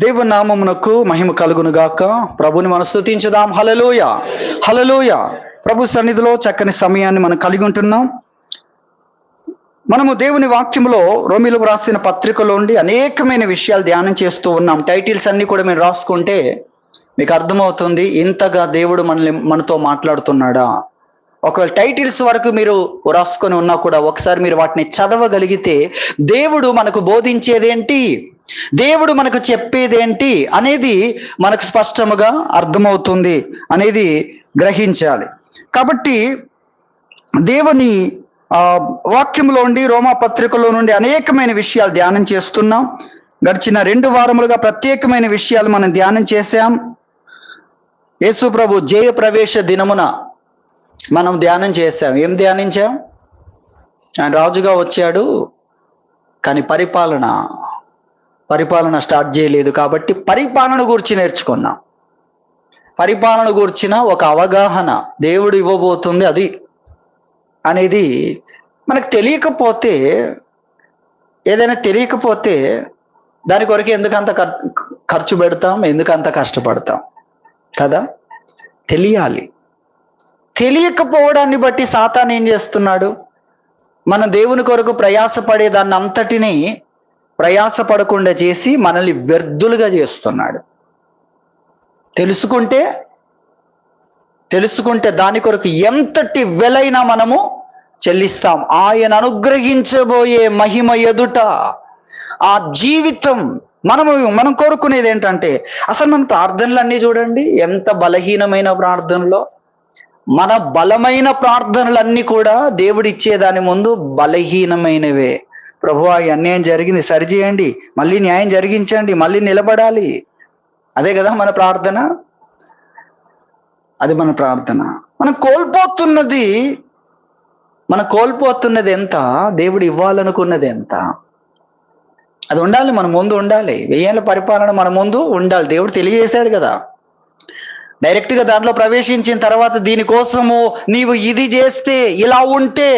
దేవుని నామమునకు మహిమ కలుగును గాక. ప్రభుని మనం స్తుతించుదాం. హల్లెలూయా, హల్లెలూయా. ప్రభు సన్నిధిలో చక్కని సమయాన్ని మనం కలిగి ఉంటున్నాం. మనము దేవుని వాక్యములో రోమీయులకు రాసిన పత్రికలో ఉండి అనేకమైన విషయాలు ధ్యానం చేస్తూ ఉన్నాం. టైటిల్స్ అన్ని కూడా మీరు రాసుకుంటే మీకు అర్థమవుతుంది ఇంతగా దేవుడు మనతో మాట్లాడుతున్నాడా. ఒకవేళ టైటిల్స్ వరకు మీరు రాసుకొని ఉన్నా కూడా ఒకసారి మీరు వాటిని చదవగలిగితే దేవుడు మనకు బోధించేదేంటి, దేవుడు మనకు చెప్పేదేంటి అనేది మనకు స్పష్టముగా అర్థమవుతుంది అనేది గ్రహించాలి. కాబట్టి దేవుని వాక్యంలో ఉండి రోమా పత్రికలో నుండి అనేకమైన విషయాలు ధ్యానం చేస్తున్నాం. గడిచిన 2 వారములుగా ప్రత్యేకమైన విషయాలు మనం ధ్యానం చేశాం. యేసు ప్రభు జయ ప్రవేశ దినమున మనం ధ్యానం చేశాం. ఏం ధ్యానించాం? ఆయన రాజుగా వచ్చాడు, కానీ పరిపాలన స్టార్ట్ చేయలేదు. కాబట్టి పరిపాలన గురించి నేర్చుకున్నాం. పరిపాలన గురించిన ఒక అవగాహన దేవుడు ఇవ్వబోతుంది అది అనేది మనకు తెలియకపోతే, ఏదైనా తెలియకపోతే దాని కొరకు ఎందుకంత ఖర్చు పెడతాం, ఎందుకంత కష్టపడతాం కదా. తెలియాలి. తెలియకపోవడాన్ని బట్టి సాతాను ఏం చేస్తున్నాడు, మన దేవుని కొరకు ప్రయాసపడే దాన్ని అంతటినీ ప్రయాసపడకుండా చేసి మనల్ని వ్యర్థులుగా చేస్తున్నాడు. తెలుసుకుంటే దాని కొరకు ఎంతటి వెలైనా మనము చెల్లిస్తాం. ఆయన అనుగ్రహించబోయే మహిమ ఎదుట ఆ జీవితం మనం కోరుకునేది ఏంటంటే, అసలు మన ప్రార్థనలన్నీ చూడండి ఎంత బలహీనమైన ప్రార్థనలో. మన బలమైన ప్రార్థనలన్నీ కూడా దేవుడు ఇచ్చేదాని ముందు బలహీనమైనవే. ప్రభువా ఈ అన్యాయం జరిగింది, సరిచేయండి, మళ్ళీ న్యాయం జరిగించండి, మళ్ళీ నిలబడాలి. అదే కదా మన ప్రార్థన. అది మన ప్రార్థన. మనం కోల్పోతున్నది ఎంత, దేవుడు ఇవ్వాలనుకున్నది ఎంత, అది ఉండాలి, మన ముందు ఉండాలి. 1000 ఏళ్ల పరిపాలన మన ముందు ఉండాలి. దేవుడు తెలియజేశాడు కదా. డైరెక్ట్గా దాంట్లో ప్రవేశించిన తర్వాత దీనికోసము నీవు ఇది చేస్తే, ఇలా ఉంటే,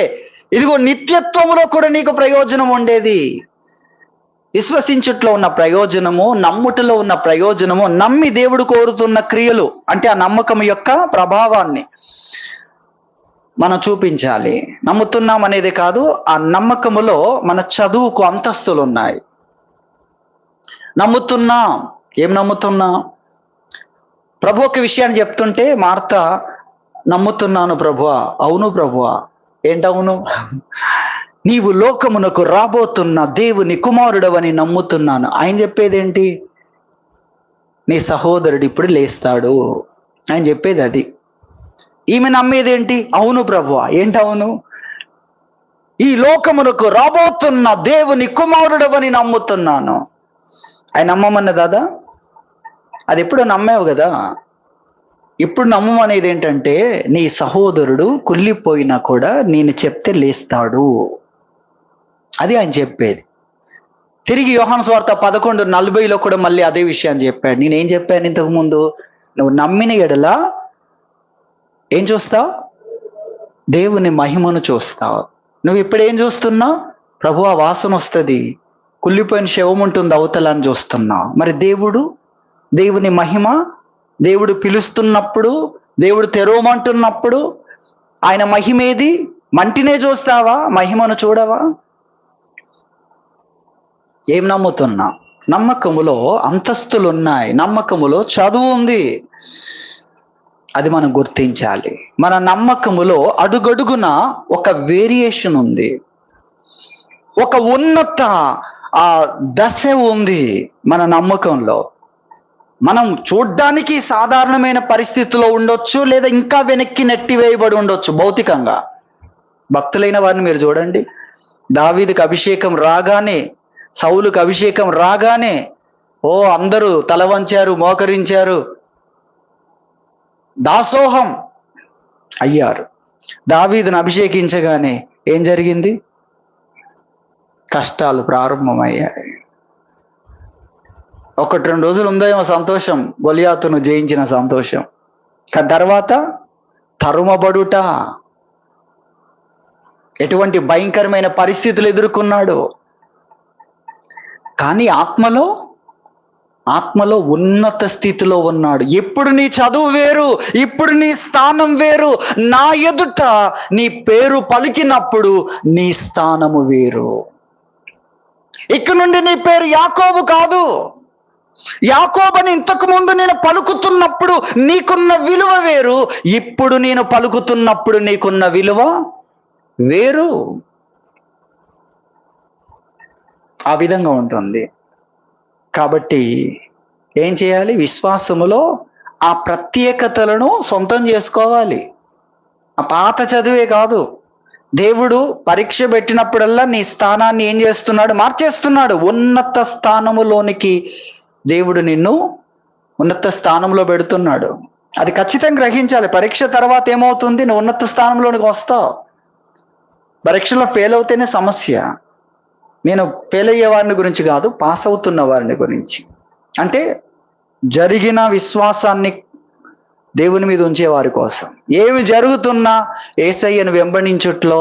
ఇదిగో నిత్యత్వంలో కూడా నీకు ప్రయోజనం ఉండేది. విశ్వసించుట్లో ఉన్న ప్రయోజనము, నమ్ముటలో ఉన్న ప్రయోజనము, నమ్మి దేవుడు కోరుతున్న క్రియలు అంటే ఆ నమ్మకం యొక్క ప్రభావాన్ని మనం చూపించాలి. నమ్ముతున్నాం అనేది కాదు, ఆ నమ్మకములో మన చదువుకు అంతస్తులు ఉన్నాయి. నమ్ముతున్నాం. ఏం నమ్ముతున్నాం? ప్రభు ఒక విషయాన్ని చెప్తుంటే మార్త నమ్ముతున్నాను ప్రభువా. అవును ప్రభువా. ఏంటవును? నీవు లోకమునకు రాబోతున్న దేవుని కుమారుడవని నమ్ముతున్నాను. ఆయన చెప్పేదేంటి? నీ సహోదరుడు ఇప్పుడు లేస్తాడు. ఆయన చెప్పేది అది. ఈమె నమ్మేదేంటి? అవును ప్రభువా. ఏంటవును? ఈ లోకమునకు రాబోతున్న దేవుని కుమారుడవని నమ్ముతున్నాను. ఆయన నమ్మమన్నది అదా? అది ఎప్పుడు నమ్మావు కదా. ఇప్పుడు నమ్మమనేది ఏంటంటే, నీ సహోదరుడు కుళ్ళిపోయినా కూడా నేను చెప్తే లేస్తాడు. అది ఆయన చెప్పేది. తిరిగి యోహాను సువార్త 11:40 కూడా మళ్ళీ అదే విషయాన్ని చెప్పాడు. నేనేం చెప్పాను ఇంతకు ముందు? నువ్వు నమ్మిన ఎడల ఏం చూస్తావు? దేవుని మహిమను చూస్తావు. నువ్వు ఇప్పుడేం చూస్తున్నావు? ప్రభువా వాసన వస్తుంది, కుళ్ళిపోయిన శవం ఉంటుంది అవతలని చూస్తున్నావు. మరి దేవుని మహిమ, దేవుడు పిలుస్తున్నప్పుడు, దేవుడు తెరవమంటున్నప్పుడు ఆయన మహిమేది? మంటినే చూస్తావా, మహిమను చూడవా? ఏం నమ్ముతున్నా? నమ్మకములో అంతస్తులు ఉన్నాయి, నమ్మకములో చదువు ఉంది. అది మనం గుర్తించాలి. మన నమ్మకములో అడుగడుగున ఒక వేరియేషన్ ఉంది, ఒక ఉన్నత దశ ఉంది మన నమ్మకంలో. మనం చూడ్డానికి సాధారణమైన పరిస్థితిలో ఉండొచ్చు, లేదా ఇంకా వెనక్కి నెట్టివేయబడి ఉండొచ్చు భౌతికంగా. భక్తులైన వారిని మీరు చూడండి. దావీదుకు అభిషేకం రాగానే, సౌలుకు అభిషేకం రాగానే అందరూ తల వంచారు, మోకరించారు, దాసోహం అయ్యారు. దావీదును అభిషేకించగానే ఏం జరిగింది? కష్టాలు ప్రారంభమయ్యాయి. 1-2 రోజులు ఉందేమో సంతోషం, గొలియాతును జయించిన సంతోషం. కానీ తర్వాత తరుమబడుట, ఎటువంటి భయంకరమైన పరిస్థితులు ఎదుర్కొన్నాడు. కానీ ఆత్మలో ఆత్మలో ఉన్నత స్థితిలో ఉన్నాడు. ఇప్పుడు నీ చదువు వేరు, ఇప్పుడు నీ స్థానం వేరు. నా ఎదుట నీ పేరు పలికినప్పుడు నీ స్థానము వేరు. ఇక నుండి నీ పేరు యాకోబు కాదు. యాకోబని ఇంతకు ముందు నేను పలుకుతున్నప్పుడు నీకున్న విలువ వేరు, ఇప్పుడు నేను పలుకుతున్నప్పుడు నీకున్న విలువ వేరు. ఆ విధంగా ఉంటుంది. కాబట్టి ఏం చేయాలి? విశ్వాసములో ఆ ప్రత్యేకతలను సొంతం చేసుకోవాలి. ఆ పాత చదువే కాదు. దేవుడు పరీక్ష పెట్టినప్పుడల్లా నీ స్థానాన్ని ఏం చేస్తున్నాడు? మార్చేస్తున్నాడు. ఉన్నత స్థానములోనికి దేవుడు నిన్ను ఉన్నత స్థానంలో పెడుతున్నాడు. అది ఖచ్చితంగా గ్రహించాలి. పరీక్ష తర్వాత ఏమవుతుంది? నువ్వు ఉన్నత స్థానంలోనికి వస్తావు. పరీక్షలో ఫెయిల్ అవుతేనే సమస్య. నేను ఫెయిల్ అయ్యే వారిని గురించి కాదు, పాస్ అవుతున్న వారిని గురించి. అంటే జరిగిన విశ్వాసాన్ని దేవుని మీద ఉంచే వారి కోసం, ఏమి జరుగుతున్నా యేసయ్యను వెంబడించుట్లో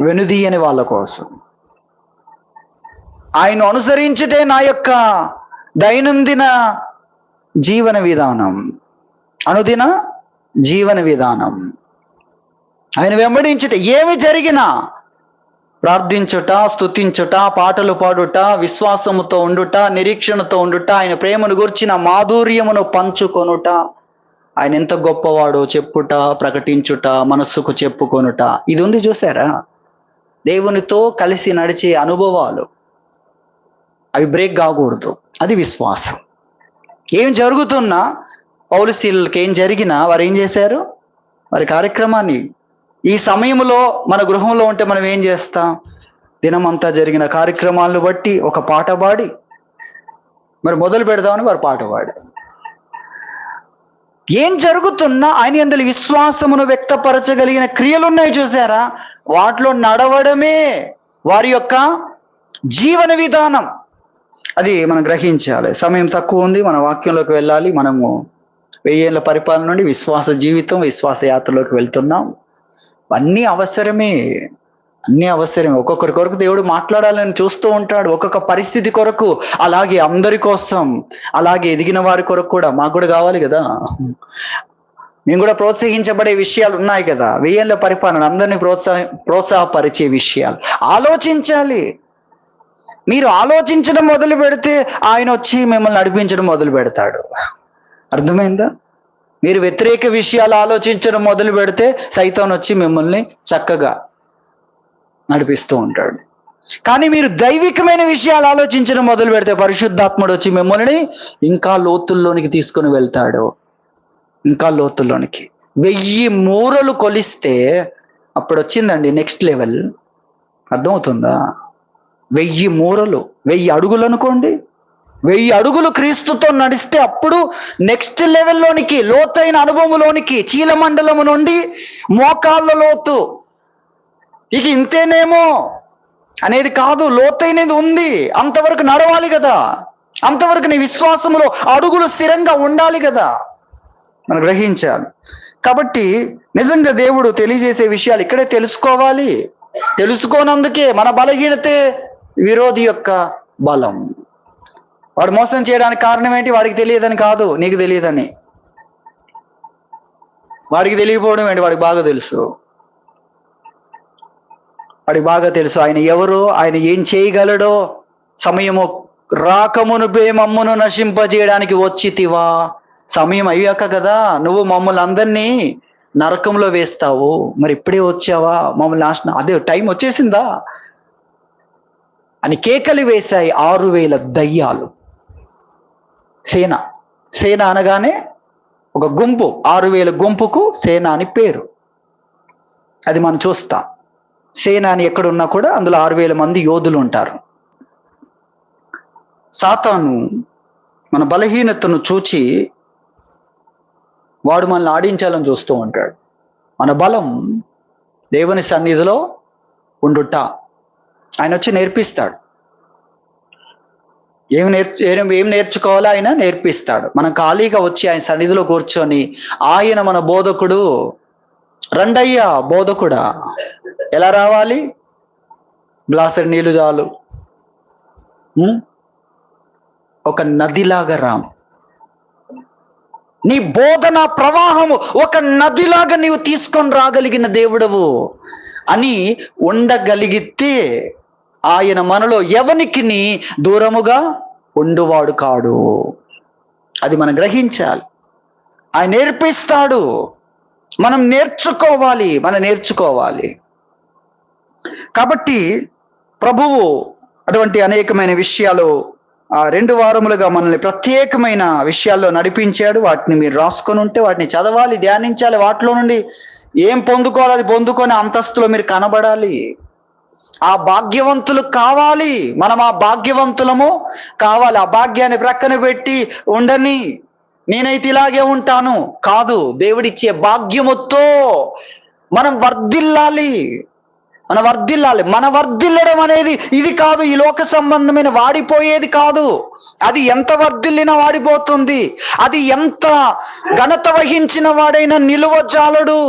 వెనుదీయని వాళ్ళ కోసం. ఆయన అనుసరించుటే నా యొక్క దైనందిన జీవన విధానం, అనుదిన జీవన విధానం. ఆయన వెంబడించుట, ఏమి జరిగినా ప్రార్థించుట, స్తుతించుట, పాటలు పాడుట, విశ్వాసముతో ఉండుట, నిరీక్షణతో ఉండుట, ఆయన ప్రేమను గుర్చిన మాధుర్యమును పంచుకొనుట, ఆయన ఎంత గొప్పవాడో చెప్పుట, ప్రకటించుట, మనస్సుకు చెప్పుకొనుట. ఇది ఉంది చూసారా? దేవునితో కలిసి నడిచే అనుభవాలు, అవి బ్రేక్ కాకూడదు. అది విశ్వాసం. ఏం జరుగుతున్నా, పౌలుశీలకి ఏం జరిగినా వారు ఏం చేశారు? వారి కార్యక్రమాన్ని, ఈ సమయంలో మన గృహంలో ఉంటే మనం ఏం చేస్తాం? దినమంతా జరిగిన కార్యక్రమాలను బట్టి ఒక పాట పాడి మరి మొదలు పెడదామని వారు పాట పాడి, ఏం జరుగుతున్నా ఆయన యందు విశ్వాసమును వ్యక్తపరచగలిగిన క్రియలున్నాయి చూసారా? వాటిలో నడవడమే వారి యొక్క జీవన విధానం. అది మనం గ్రహించాలి. సమయం తక్కువ ఉంది, మన వాక్యంలోకి వెళ్ళాలి. మనము 1000 ఏళ్ల పరిపాలన నుండి విశ్వాస జీవితం, విశ్వాస యాత్రలోకి వెళ్తున్నాం. అన్నీ అవసరమే, అన్నీ అవసరమే. ఒక్కొక్కరి కొరకు దేవుడు మాట్లాడాలని చూస్తూ ఉంటాడు, ఒక్కొక్క పరిస్థితి కొరకు. అలాగే అందరి కోసం, అలాగే ఎదిగిన వారి కొరకు కూడా. మాకు కూడా కావాలి కదా, మేము కూడా ప్రోత్సహించబడే విషయాలు ఉన్నాయి కదా. 1000 ఏళ్ల పరిపాలన అందరినీ ప్రోత్సాహపరిచే విషయాలు. ఆలోచించాలి. మీరు ఆలోచించడం మొదలు పెడితే ఆయన వచ్చి మిమ్మల్ని నడిపించడం మొదలు పెడతాడు. అర్థమైందా? మీరు వ్యతిరేక విషయాలు ఆలోచించడం మొదలు పెడితే సైతాన్ వచ్చి మిమ్మల్ని చక్కగా నడిపిస్తూ ఉంటాడు. కానీ మీరు దైవికమైన విషయాలు ఆలోచించడం మొదలు పెడితే పరిశుద్ధాత్ముడు వచ్చి మిమ్మల్ని ఇంకా లోతుల్లోనికి తీసుకొని వెళ్తాడు. ఇంకా లోతుల్లోనికి 1000 మూరలు కొలిస్తే అప్పుడు వచ్చిందండి నెక్స్ట్ లెవెల్. అర్థమవుతుందా? 1000 మూరలు, 1000 అడుగులు అనుకోండి. 1000 అడుగులు క్రీస్తుతో నడిస్తే అప్పుడు నెక్స్ట్ లెవెల్లోనికి, లోతైన అనుభవంలోనికి, చీలమండలము నుండి మోకాళ్ళ లోతు. ఇక ఇంతేనేమో అనేది కాదు, లోతైనది ఉంది. అంతవరకు నడవాలి కదా, అంతవరకు నీ విశ్వాసంలో అడుగులు స్థిరంగా ఉండాలి కదా, మనం గ్రహించాలి. కాబట్టి నిజంగా దేవుడు తెలియజేసే విషయాలు ఇక్కడే తెలుసుకోవాలి. తెలుసుకోనందుకే మన బలహీనతే విరోధి యొక్క బలం. వాడు మోసం చేయడానికి కారణం ఏంటి? వాడికి తెలియదని కాదు, నీకు తెలియదని. వాడికి తెలియకపోవడం ఏంటి? వాడికి బాగా తెలుసు. వాడికి బాగా తెలుసు ఆయన ఎవరో, ఆయన ఏం చేయగలడో. సమయము రాకమునుపే మమ్మును నశింపజేయడానికి వచ్చితివా? సమయం అయ్యాక కదా నువ్వు మమ్మల్ని అందరినీ నరకంలో వేస్తావు, మరి ఇప్పుడే వచ్చావా మమ్మల్ని నాశనం? అదే టైం వచ్చేసిందా అని కేకలు వేశాయి 6000 దయ్యాలు. సేన, సేన అనగానే ఒక గుంపు, 6000 గుంపుకు సేన అని పేరు. అది మనం చూస్తాం. సేన అని ఎక్కడున్నా కూడా అందులో 6000 మంది యోధులు ఉంటారు. సాతాను మన బలహీనతను చూచి వాడు మనల్ని ఆడించాలని చూస్తూ ఉంటాడు. మన బలం దేవుని సన్నిధిలో ఉండుట. ఆయన వచ్చి నేర్పిస్తాడు. ఏం నేర్చుకోవాలో ఆయన నేర్పిస్తాడు. మనం ఖాళీగా వచ్చి ఆయన సన్నిధిలో కూర్చొని, ఆయన మన బోధకుడు, రండయ్యా బోధకుడా. ఎలా రావాలి? గ్లాసెడ్ నీళ్లు చాలు, ఒక నదిలాగా రా. నీ బోధన ప్రవాహము ఒక నదిలాగా నీవు తీసుకొని రాగలిగిన దేవుడవు అని ఉండగలిగితే ఆయన మనలో ఎవనికి దూరముగా ఉండువాడు కాడు. అది మనం గ్రహించాలి. ఆయన నేర్పిస్తాడు, మనం నేర్చుకోవాలి. కాబట్టి ప్రభువు అటువంటి అనేకమైన విషయాలు 2 వారములుగా మనల్ని ప్రత్యేకమైన విషయాల్లో నడిపించాడు. వాటిని మీరు రాసుకొని ఉంటే వాటిని చదవాలి, ధ్యానించాలి. వాటిలో నుండి ఏం పొందుకోవాలి అది పొందుకొని అంతస్తులో మీరు కనబడాలి. ఆ భాగ్యవంతులు కావాలి. మనం ఆ భాగ్యవంతులము కావాలి. ఆ భాగ్యాన్ని ప్రక్కన పెట్టి ఉండని నేనైతే ఇలాగే ఉంటాను కాదు. దేవుడిచ్చే భాగ్యముతో మనం వర్ధిల్లాలి. మన వర్ధిల్లడం అనేది ఇది కాదు. ఈ లోక సంబంధమైన వాడిపోయేది కాదు. అది ఎంత వర్ధిల్లినా వాడిపోతుంది. అది ఎంత ఘనత వహించిన వాడైనా నిలువజాలడు.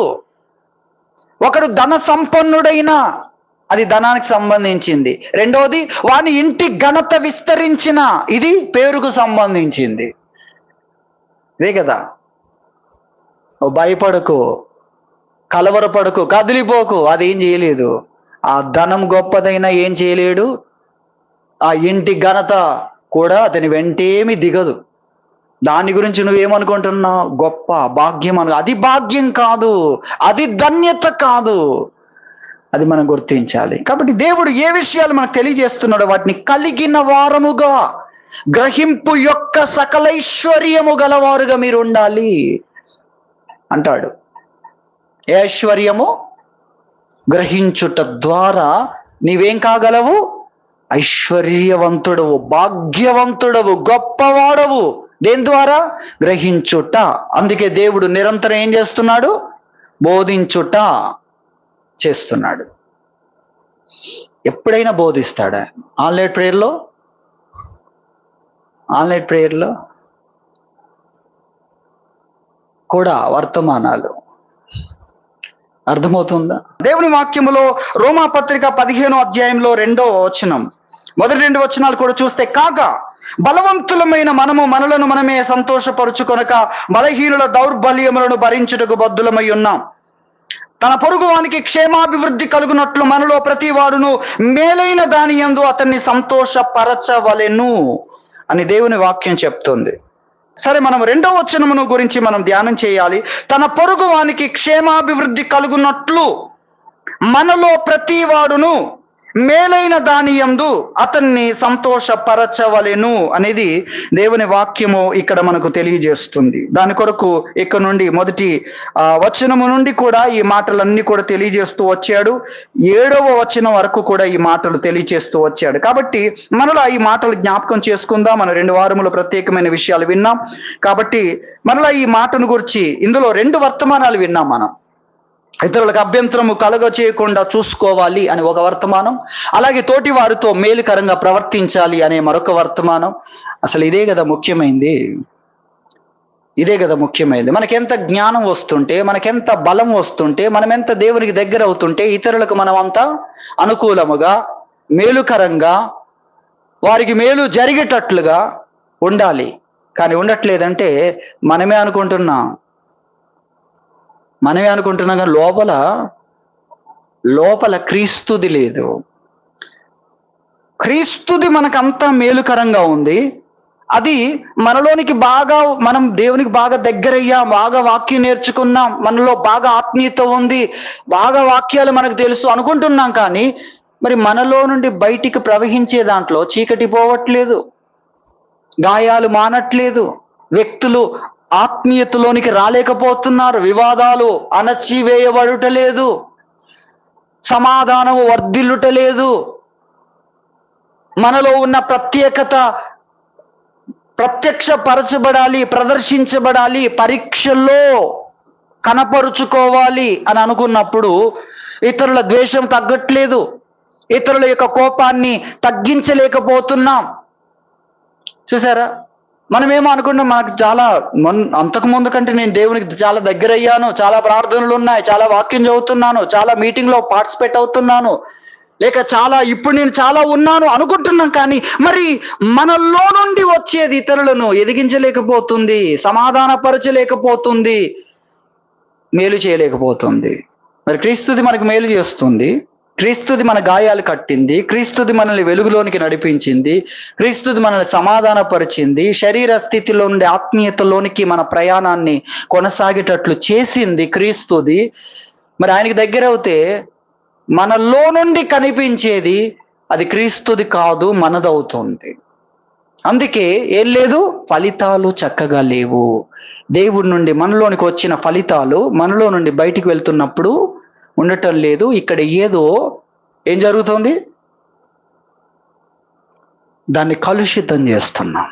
ఒకడు ధన సంపన్నుడైనా అది ధనానికి సంబంధించింది. రెండవది వాని ఇంటి ఘనత విస్తరించిన ఇది పేరుకు సంబంధించింది. ఇదే కదా. భయపడకు, కలవరపడకు, కదిలిపోకు. అది ఏం చేయలేదు. ఆ ధనం గొప్పదైనా ఏం చేయలేడు. ఆ ఇంటి ఘనత కూడా అతని వెంటేమి దిగదు. దాని గురించి నువ్వేమనుకుంటున్నావు? గొప్ప భాగ్యం అది భాగ్యం కాదు, అది ధన్యత కాదు. అది మనం గుర్తించాలి. కాబట్టి దేవుడు ఏ విషయాలు మనకు తెలియజేస్తున్నాడో వాటిని కలిగిన వారముగా, గ్రహింపు యొక్క సకలైశ్వర్యము గలవారుగా మీరు ఉండాలి అంటాడు. ఏ ఐశ్వర్యము? గ్రహించుట ద్వారా నీవేం కాగలవు? ఐశ్వర్యవంతుడవు, భాగ్యవంతుడవు, గొప్పవాడవు. దేని ద్వారా? గ్రహించుట. అందుకే దేవుడు నిరంతరం ఏం చేస్తున్నాడు? బోధించుట చేస్తున్నాడు. ఎప్పుడైనా బోధిస్తాడా? ఆన్లైన్ ప్రేయర్లో కూడా వర్తమానాలు. అర్థమవుతుందా? దేవుని వాక్యములో రోమాపత్రిక 15వ అధ్యాయంలో 2వ వచనం, మొదటి 2 వచనాలు కూడా చూస్తే, కాగా బలవంతులమైన మనము మనలను మనమే సంతోషపరుచుకొనక బలహీనుల దౌర్బల్యములను భరించుటకు బద్ధులమై ఉన్నాం. తన పొరుగువానికి క్షేమాభివృద్ధి కలుగునట్లు మనలో ప్రతి వాడును మేలైన దాని యందు అతన్ని సంతోషపరచవలెను అని దేవుని వాక్యం చెప్తుంది. సరే, మనం 2వ వచనమును గురించి మనం ధ్యానం చేయాలి. తన పొరుగువానికి క్షేమాభివృద్ధి కలుగునట్లు మనలో ప్రతి వాడును మేలైన దాని యందు అతన్ని సంతోషపరచవలెను అనేది దేవుని వాక్యము ఇక్కడ మనకు తెలియజేస్తుంది. దాని కొరకు ఇక్కడ నుండి మొదటి వచనము నుండి కూడా ఈ మాటలన్నీ కూడా తెలియజేస్తూ వచ్చాడు. 7వ వచనం వరకు కూడా ఈ మాటలు తెలియజేస్తూ వచ్చాడు. కాబట్టి మనలో ఈ మాటలు జ్ఞాపకం చేసుకుందాం. మనం 2 వారములు ప్రత్యేకమైన విషయాలు విన్నాం. కాబట్టి మనలో ఈ మాటను గురించి ఇందులో 2 వర్తమానాలు విన్నాం. మనం ఇతరులకు అభ్యంతరము కలగ చేయకుండా చూసుకోవాలి అని ఒక వర్తమానం, అలాగే తోటి వారితో మేలుకరంగా ప్రవర్తించాలి అనే మరొక వర్తమానం. అసలు ఇదే కదా ముఖ్యమైనది. మనకెంత జ్ఞానం వస్తుంటే, మనకెంత బలం వస్తుంటే, మనం ఎంత దేవునికి దగ్గర అవుతుంటే ఇతరులకు మనం అంతా అనుకూలముగా, మేలుకరంగా, వారికి మేలు జరిగేటట్లుగా ఉండాలి. కానీ ఉండట్లేదంటే మనమే అనుకుంటున్నాం కానీ లోపల క్రీస్తుది లేదు. క్రీస్తుది మనకంతా మేలుకరంగా ఉంది. అది మనలోనికి బాగా, మనం దేవునికి బాగా దగ్గరయ్యాం, బాగా వాక్యం నేర్చుకున్నాం, మనలో బాగా ఆత్మీయత ఉంది, బాగా వాక్యాలు మనకు తెలుసు అనుకుంటున్నాం. కానీ మరి మనలో నుండి బయటికి ప్రవహించే దాంట్లో చీకటి పోవట్లేదు, గాయాలు మానట్లేదు, వ్యక్తులు ఆత్మీయతలోనికి రాలేకపోతున్నారు, వివాదాలు అణచివేయబడుటలేదు, సమాధానము వర్ధిల్లుటలేదు. మనలో ఉన్న ప్రత్యేకత ప్రత్యక్షపరచబడాలి, ప్రదర్శించబడాలి, పరీక్షల్లో కనపరుచుకోవాలి అని అనుకున్నప్పుడు ఇతరుల ద్వేషం తగ్గట్లేదు, ఇతరుల యొక్క కోపాన్ని తగ్గించలేకపోతున్నాం. చూసారా? మనమేమో అనుకుంటాం, మనకు చాలా అంతకు ముందు కంటే నేను దేవునికి చాలా దగ్గర అయ్యాను, చాలా ప్రార్థనలు ఉన్నాయి, చాలా వాక్యం చదువుతున్నాను, చాలా మీటింగ్లో పార్టిసిపేట్ అవుతున్నాను, లేక ఇప్పుడు నేను చాలా ఉన్నాను అనుకుంటున్నాం, కానీ మరి మనలో నుండి వచ్చేది ఇతరులను ఎదిగించలేకపోతుంది, సమాధానపరచలేకపోతుంది, మేలు చేయలేకపోతుంది. మరి క్రీస్తుది మనకు మేలు చేస్తుంది, క్రీస్తుది మన గాయాలు కట్టింది, క్రీస్తుది మనల్ని వెలుగులోనికి నడిపించింది, క్రీస్తుది మనల్ని సమాధానపరిచింది, శరీర స్థితిలో నుండి ఆత్మీయతలోనికి మన ప్రయాణాన్ని కొనసాగేటట్లు చేసింది క్రీస్తుది. మరి ఆయనకి దగ్గర అవుతే మనలో నుండి కనిపించేది అది క్రీస్తుది కాదు, మనదవుతుంది. అందుకే ఏం లేదు, ఫలితాలు చక్కగా లేవు. దేవుడి నుండి మనలోనికి వచ్చిన ఫలితాలు మనలో నుండి బయటికి వెళ్తున్నప్పుడు ఉండటం లేదు. ఇక్కడ ఏం జరుగుతుంది, దాన్ని కలుషితం చేస్తున్నాం.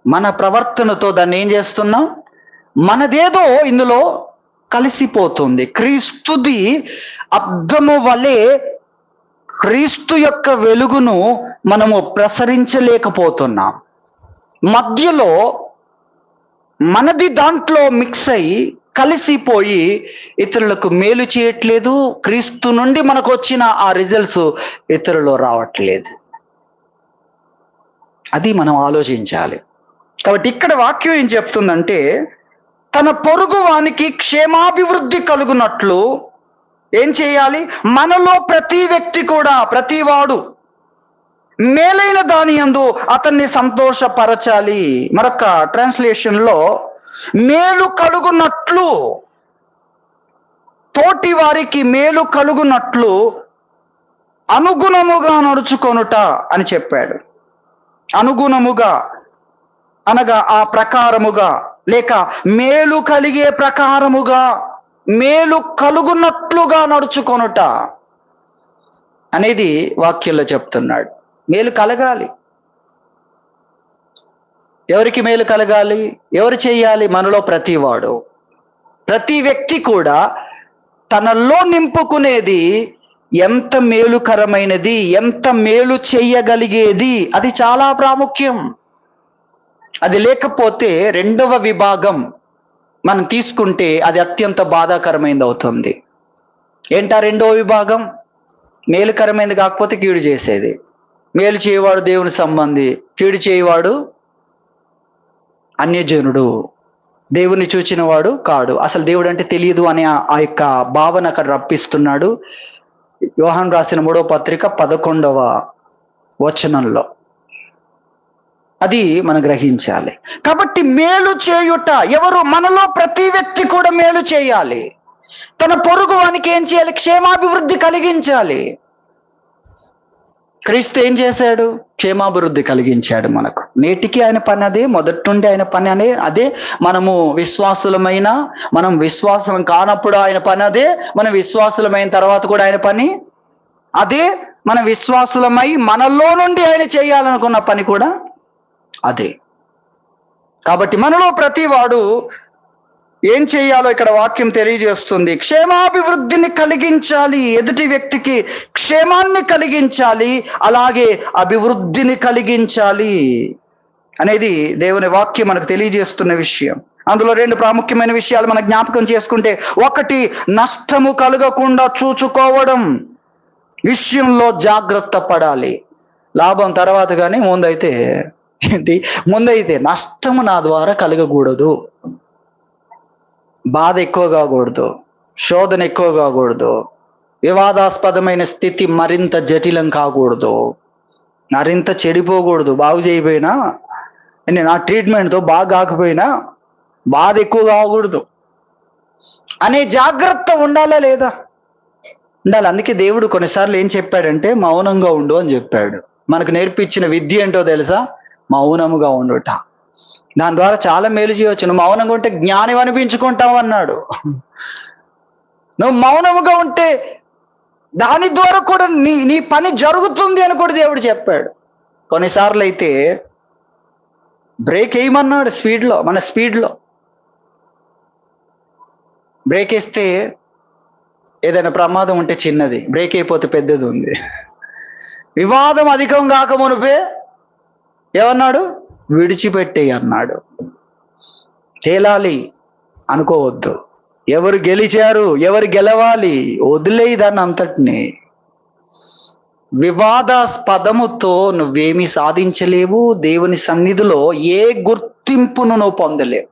మన ప్రవర్తనతో దాన్ని ఏం చేస్తున్నాం, మనదేదో ఇందులో కలిసిపోతుంది. క్రీస్తుది అద్దము వలె క్రీస్తు యొక్క వెలుగును మనము ప్రసరించలేకపోతున్నాం. మధ్యలో మనది దాంట్లో మిక్స్ అయ్యి కలిసిపోయి ఇతరులకు మేలు చేయట్లేదు. క్రీస్తు నుండి మనకు వచ్చిన ఆ రిజల్ట్స్ ఇతరులు రావట్లేదు. అది మనం ఆలోచించాలి. కాబట్టి ఇక్కడ వాక్యం ఏం చెప్తుందంటే, తన పొరుగు వానికి క్షేమాభివృద్ధి కలుగునట్లు ఏం చేయాలి, మనలో ప్రతి వ్యక్తి కూడా, ప్రతి వాడు మేలైన దాని యందు అతన్ని సంతోషపరచాలి. మరొక ట్రాన్స్లేషన్ లో మేలు కలుగునట్లు, తోటి వారికి మేలు కలుగునట్లు అనుగుణముగా నడుచుకొనుట అని చెప్పాడు. అనుగుణముగా అనగా ఆ ప్రకారముగా, లేక మేలు కలిగే ప్రకారముగా, మేలు కలుగునట్లుగా నడుచుకొనుట అనేది వాక్యంలో చెప్తున్నాడు. మేలు కలగాలి. ఎవరికి మేలు కలగాలి, ఎవరు చేయాలి, మనలో ప్రతివాడు, ప్రతి వ్యక్తి కూడా తనలో నింపుకునేది ఎంత మేలుకరమైనది, ఎంత మేలు చేయగలిగేది, అది చాలా ప్రాముఖ్యం. అది లేకపోతే రెండవ విభాగం మనం తీసుకుంటే అది అత్యంత బాధాకరమైనది అవుతుంది. ఏంటా రెండవ విభాగం? మేలుకరమైనది కాకపోతే కీడు చేసేది. మేలు చేయవాడు దేవుని సంబంధి, కీడు చేయవాడు అన్యజనుడు, దేవుని చూచిన వాడు కాడు, అసలు దేవుడు అంటే తెలియదు అనే ఆ యొక్క భావన అక్కడ రప్పిస్తున్నాడు. యోహాను రాసిన 3వ పత్రిక 11వ వచనంలో అది మనం గ్రహించాలి. కాబట్టి మేలు చేయుట, ఎవరు, మనలో ప్రతి వ్యక్తి కూడా మేలు చేయాలి. తన పొరుగు వానికి ఏం చేయాలి, క్షేమాభివృద్ధి కలిగించాలి. క్రీస్తు ఏం చేశాడు, క్షేమాభివృద్ధి కలిగించాడు మనకు. నేటికి ఆయన పని అదే, మొదటి నుండి ఆయన పని అదే. మనము విశ్వాసులమైన, మనం విశ్వాసం కానప్పుడు ఆయన పని అదే, మనం విశ్వాసులమైన తర్వాత కూడా ఆయన పని అదే, మన విశ్వాసులమై మనలో నుండి ఆయన చేయాలనుకున్న పని కూడా అదే. కాబట్టి మనలో ప్రతి వాడు ఏం చేయాలో ఇక్కడ వాక్యం తెలియజేస్తుంది. క్షేమాభివృద్ధిని కలిగించాలి, ఎదుటి వ్యక్తికి క్షేమాన్ని కలిగించాలి, అలాగే అభివృద్ధిని కలిగించాలి అనేది దేవుని వాక్యం మనకు తెలియజేస్తున్న విషయం. అందులో రెండు ప్రాముఖ్యమైన విషయాలు మనం జ్ఞాపకం చేసుకుంటే, ఒకటి నష్టము కలగకుండా చూచుకోవడం విషయంలో జాగ్రత్త పడాలి. లాభం తర్వాత కానీ ముందైతే నష్టము నా ద్వారా కలగకూడదు, బాధ ఎక్కువ కాకూడదు, శోధన ఎక్కువ కాకూడదు, వివాదాస్పదమైన స్థితి మరింత జటిలం కాకూడదు, మరింత చెడిపోకూడదు. బాగు చేయకపోయినా, నా ట్రీట్మెంట్తో బాగా కాకపోయినా బాధ ఎక్కువ కాకూడదు అనే జాగ్రత్త ఉండాలా లేదా? ఉండాలి. అందుకే దేవుడు కొన్నిసార్లు ఏం చెప్పాడంటే మౌనంగా ఉండు అని చెప్పాడు. మనకు నేర్పించిన విద్య ఏంటో తెలుసా? మౌనముగా ఉండుట. దాని ద్వారా చాలా మేలు చేయవచ్చు. నువ్వు మౌనంగా ఉంటే జ్ఞానం అనిపించుకుంటావు అన్నాడు. నువ్వు మౌనముగా ఉంటే దాని ద్వారా కూడా నీ పని జరుగుతుంది అని కూడా దేవుడు చెప్పాడు. కొన్నిసార్లు అయితే బ్రేక్ వేయమన్నాడు మన స్పీడ్లో బ్రేక్ వేస్తే ఏదైనా ప్రమాదం ఉంటే చిన్నది, బ్రేక్ అయిపోతే పెద్దది ఉంది. వివాదం అధికం కాక మునుపే ఏమన్నాడు? విడిచిపెట్టేయి అన్నాడు. తేలాలి అనుకోవద్దు. ఎవరు గెలిచారు, ఎవరు గెలవాలి, వదిలేయి దాన్ని అంతటిని. వివాదాస్పదముతో నువ్వేమీ సాధించలేవు. దేవుని సన్నిధిలో ఏ గుర్తింపును నువ్వు పొందలేవు.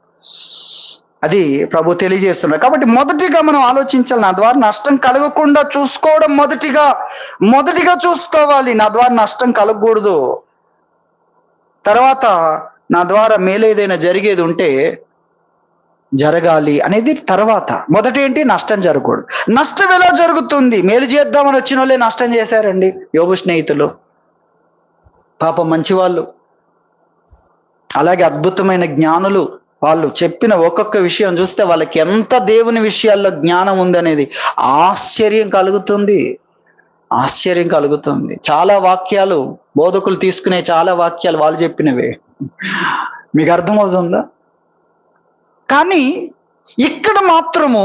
అది ప్రభు తెలియజేస్తున్నారు. కాబట్టి మొదటిగా మనం ఆలోచించాలి, నా ద్వారా నష్టం కలగకుండా చూసుకోవడం మొదటిగా చూసుకోవాలి. నా ద్వారా నష్టం కలగకూడదు. తర్వాత నా ద్వారా మేలేదైనా జరిగేది ఉంటే జరగాలి అనేది తర్వాత. మొదట ఏంటి? నష్టం జరగకూడదు. నష్టం ఎలా జరుగుతుంది? మేలు చేద్దామని వచ్చిన వాళ్ళే నష్టం చేశారండి. యోబు స్నేహితులు పాపం మంచివాళ్ళు, అలాగే అద్భుతమైన జ్ఞానులు. వాళ్ళు చెప్పిన ఒక్కొక్క విషయం చూస్తే వాళ్ళకి ఎంత దేవుని విషయాల్లో జ్ఞానం ఉందనేది ఆశ్చర్యం కలుగుతుంది. చాలా వాక్యాలు బోధకులు తీసుకునే చాలా వాక్యాలు వాళ్ళు చెప్పినవే. మీకు అర్థమవుతుందా? కానీ ఇక్కడ మాత్రము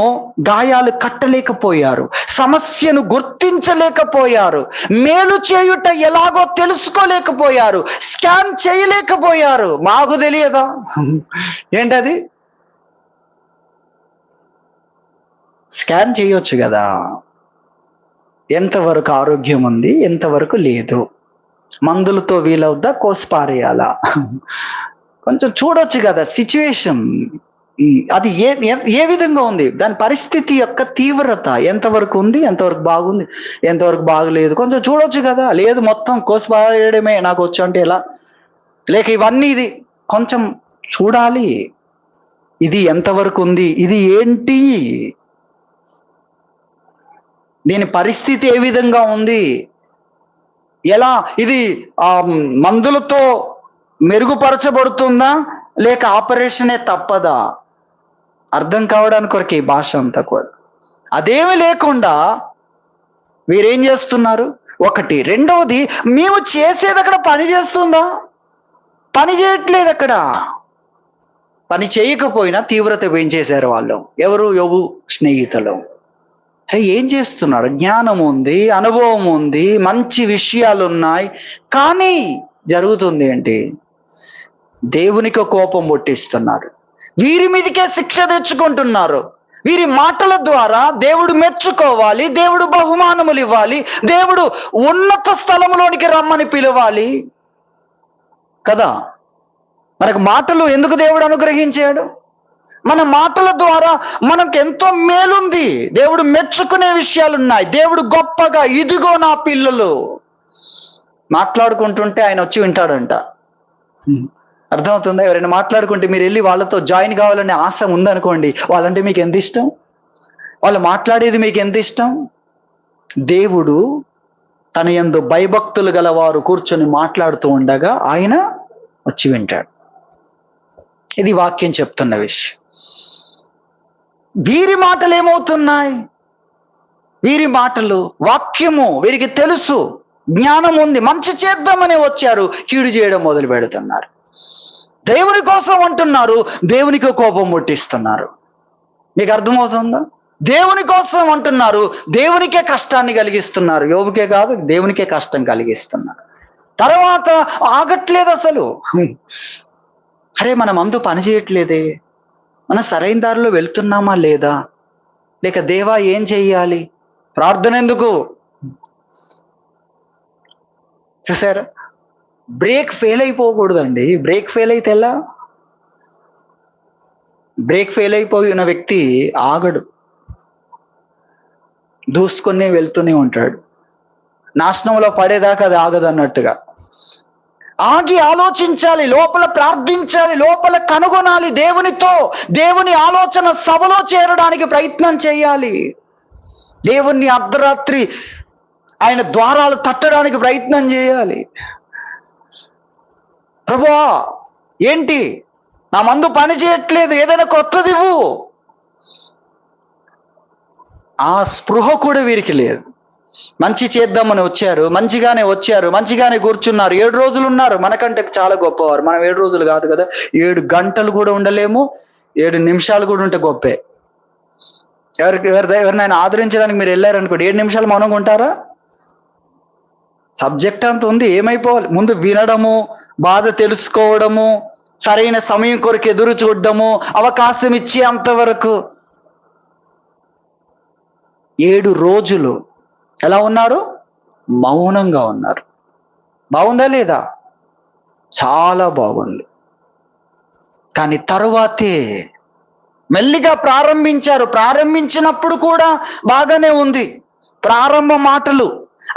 గాయాలు కట్టలేకపోయారు, సమస్యను గుర్తించలేకపోయారు, మేలు చేయుట ఎలాగో తెలుసుకోలేకపోయారు, స్కాన్ చేయలేకపోయారు. మాకు తెలియదా? ఏంటది? స్కాన్ చేయొచ్చు కదా, ఎంతవరకు ఆరోగ్యం ఉంది, ఎంతవరకు లేదు, మందులతో వీలవుద్దా, కోసిపారేయాలా, కొంచెం చూడొచ్చు కదా సిచ్యువేషన్ అది ఏ విధంగా ఉంది, దాని పరిస్థితి యొక్క తీవ్రత ఎంతవరకు ఉంది, ఎంతవరకు బాగుంది, ఎంతవరకు బాగలేదు, కొంచెం చూడొచ్చు కదా. లేదు మొత్తం కోసిపారేయడమే నాకు వచ్చు అంటే ఎలా? లేక ఇవన్నీ ఇది కొంచెం చూడాలి, ఇది ఎంతవరకు ఉంది, ఇది ఏంటి, దీని పరిస్థితి ఏ విధంగా ఉంది, ఎలా ఇది మందులతో మెరుగుపరచబడుతుందా లేక ఆపరేషనే తప్పదా? అర్థం కావడానికి కొరకు ఈ భాష అంతా కూడా. అదేమి లేకుండా వీరేం చేస్తున్నారు? ఒకటి. రెండవది, మేము చేసేది అక్కడ పని చేస్తుందా? పని చేయట్లేదు. అక్కడ పని చేయకపోయినా తీవ్రత పెంచేశారు వాళ్ళు. ఎవరు? యోబు స్నేహితులు. ఏం చేస్తున్నారు? జ్ఞానం ఉంది, అనుభవం ఉంది, మంచి విషయాలు ఉన్నాయి, కానీ జరుగుతుంది ఏంటి? దేవునికి కోపం పుట్టిస్తున్నారు, వీరి మీదకే శిక్ష తెచ్చుకుంటున్నారు. వీరి మాటల ద్వారా దేవుడు మెచ్చుకోవాలి, దేవుడు బహుమానములు ఇవ్వాలి, దేవుడు ఉన్నత స్థలంలోనికి రమ్మని పిలవాలి కదా. మనకు మాటలు ఎందుకు దేవుడు అనుగ్రహించాడు? మన మాటల ద్వారా మనకు ఎంతో మేలుంది, దేవుడు మెచ్చుకునే విషయాలున్నాయి. దేవుడు గొప్పగా ఇదిగో నా పిల్లలు మాట్లాడుకుంటుంటే ఆయన వచ్చి వింటాడంట. అర్థమవుతుందా? ఎవరైనా మాట్లాడుకుంటే మీరు వెళ్ళి వాళ్ళతో జాయిన్ కావాలనే ఆశ ఉందనుకోండి, వాళ్ళంటే మీకు ఎంత ఇష్టం, వాళ్ళు మాట్లాడేది మీకు ఎంత ఇష్టం. దేవుడు తన యందు భయభక్తులు గలవారు కూర్చొని మాట్లాడుతూ ఉండగా ఆయన వచ్చి వింటాడు. ఇది వాక్యం చెప్తున్న విషయం. వీరి మాటలు ఏమవుతున్నాయి? వీరి మాటలు, వాక్యము వీరికి తెలుసు, జ్ఞానం ఉంది, మంచి చేద్దామని వచ్చారు, కీడు చేయడం మొదలు పెడుతున్నారు. దేవుని కోసం అంటున్నారు, దేవునికి కోపం పుట్టిస్తున్నారు. మీకు అర్థమవుతుందా? దేవుని కోసం అంటున్నారు, దేవునికే కష్టాన్ని కలిగిస్తున్నారు. యోబుకే కాదు, దేవునికే కష్టం కలిగిస్తున్నారు. తర్వాత ఆగట్లేదు అసలు. అరే మనం అందు పని చేయట్లేదే, మనం సరైన దారిలో వెళ్తున్నామా లేదా, లేక దేవా ఏం చెయ్యాలి, ప్రార్థన ఎందుకు? చూసారా? బ్రేక్ ఫెయిల్ అయిపోకూడదండి. బ్రేక్ ఫెయిల్ అయితే ఎలా? బ్రేక్ ఫెయిల్ అయిపోయిన వ్యక్తి ఆగడు, దూసుకొని వెళ్తూనే ఉంటాడు. నాశనంలో పడేదాకా అది ఆగదు అన్నట్టుగా. ఆగి ఆలోచించాలి, లోపల ప్రార్థించాలి, లోపల కనుగొనాలి దేవునితో. దేవుని ఆలోచన సభలో చేరడానికి ప్రయత్నం చేయాలి. దేవుణ్ణి అర్ధరాత్రి ఆయన ద్వారాలు తట్టడానికి ప్రయత్నం చేయాలి. ప్రభువా ఏంటి నా మందు పని చేయట్లేదు, ఏదైనా కొత్తది ఇవ్వు. ఆ స్పృహ కూడా వీరికి లేదు. మంచి చేద్దామని వచ్చారు, మంచిగానే కూర్చున్నారు, 7 రోజులు ఉన్నారు. మనకంటే చాలా గొప్పవారు. మనం 7 రోజులు కాదు కదా, 7 గంటలు కూడా ఉండలేము, 7 నిమిషాలు కూడా ఉంటే గొప్పే. ఎవరినైనా ఆదరించడానికి మీరు వెళ్ళారనుకోండి, 7 నిమిషాలు మౌనంగా ఉంటారా? సబ్జెక్ట్ అంత ఉంది, ఏమైపోవాలి? ముందు వినడము, బాధ తెలుసుకోవడము, సరైన సమయం కొరకు ఎదురు చూడడము, అవకాశం ఇచ్చే అంతవరకు. 7 రోజులు ఎలా ఉన్నారు? మౌనంగా ఉన్నారు. బాగుందా లేదా? చాలా బాగుంది. కానీ తరువాతే మెల్లిగా ప్రారంభించినప్పుడు కూడా బాగానే ఉంది. ప్రారంభ మాటలు,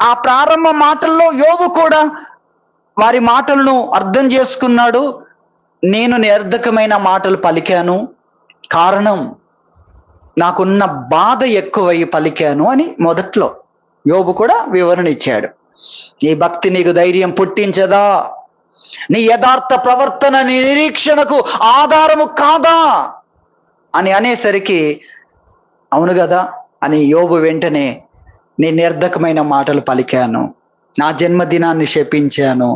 ఆ ప్రారంభ మాటల్లో యోబు కూడా వారి మాటలను అర్థం చేసుకున్నాడు. నేను నిరర్ధకమైన మాటలు పలికాను, కారణం నాకున్న బాధ ఎక్కువై పలికాను అని మొదట్లో యోబు కూడా వివరణ ఇచ్చాడు. నీ భక్తి నీకు ధైర్యం పుట్టించదా? నీ యథార్థ ప్రవర్తన నీ నిరీక్షణకు ఆధారము కాదా అని అనేసరికి అవును కదా అని యోబు వెంటనే నేను నిరర్ధకమైన మాటలు పలికాను, నా జన్మదినాన్ని శపించాను,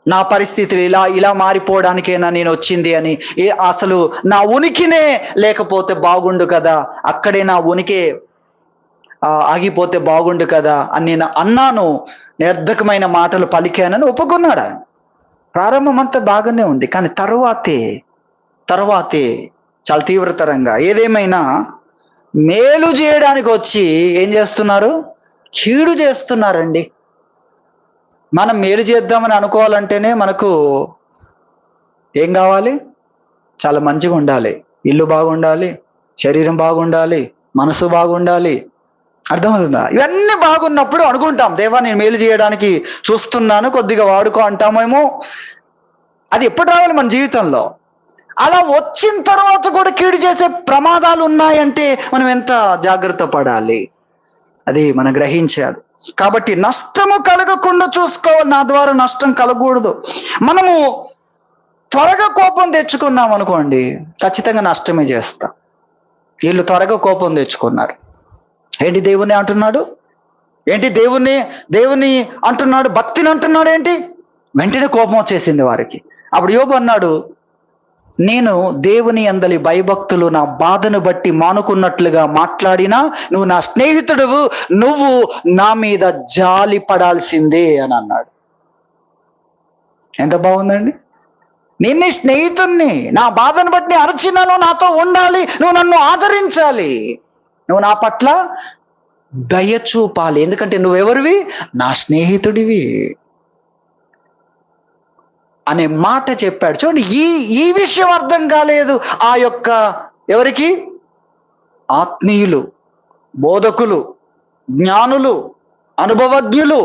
నా పరిస్థితులు ఇలా మారిపోవడానికైనా నేను వచ్చింది అని, అసలు నా ఉనికినే లేకపోతే బాగుండు కదా, అక్కడే నా ఉనికి ఆగిపోతే బాగుండు కదా అని నేను అన్నాను, నిరర్ధకమైన మాటలు పలికానని ఒప్పుకున్నాడు. ప్రారంభం అంతా బాగానే ఉంది, కానీ తర్వాతే చాలా తీవ్రతరంగా ఏదేమైనా మేలు చేయడానికి వచ్చి ఏం చేస్తున్నారు? కీడు చేస్తున్నారండి. మనం మేలు చేద్దామని అనుకోవాలంటేనే మనకు ఏం కావాలి? చాలా మంచిగా ఉండాలి, ఇల్లు బాగుండాలి, శరీరం బాగుండాలి, మనసు బాగుండాలి. అర్థమవుతుందా? ఇవన్నీ బాగున్నప్పుడు అనుకుంటాం, దేవా నేను మేలు చేయడానికి చూస్తున్నాను, కొద్దిగా వాడుకో అంటామేమో. అది ఎప్పుడు రావాలి మన జీవితంలో? అలా వచ్చిన తర్వాత కూడా కీడు చేసే ప్రమాదాలు ఉన్నాయంటే మనం ఎంత జాగ్రత్త పడాలి, అది మనం గ్రహించాలి. కాబట్టి నష్టము కలగకుండా చూసుకోవాలి, నా ద్వారా నష్టం కలగకూడదు. మనము త్వరగా కోపం తెచ్చుకున్నాం అనుకోండి, ఖచ్చితంగా నష్టమే చేస్తాం. వీళ్ళు త్వరగా కోపం తెచ్చుకున్నారు. ఏంటి దేవుణ్ణి అంటున్నాడు, ఏంటి దేవుని అంటున్నాడు, భక్తిని అంటున్నాడు ఏంటి? వెంటనే కోపం వచ్చేసింది వారికి. అప్పుడు యోబు అన్నాడు, నేను దేవుని అందలి భయభక్తులు నా బాధను బట్టి మానుకున్నట్లుగా మాట్లాడినా నువ్వు నా స్నేహితుడువు, నువ్వు నా మీద జాలి పడాల్సిందే అని అన్నాడు. ఎంత బాగుందండి! నేను నీ స్నేహితుణ్ణి, నా బాధను బట్టి అరిచినాను, నాతో ఉండాలి, నువ్వు నన్ను ఆదరించాలి, నువ్వు నా పట్ల దయ చూపాలి, ఎందుకంటే నువ్వెవరివి? నా స్నేహితుడివి అనే మాట చెప్పాడు. చూడండి, ఈ విషయం అర్థం కాలేదు ఆ యొక్క ఎవరికి? ఆత్మీయులు, బోధకులు, జ్ఞానులు, అనుభవజ్ఞులు,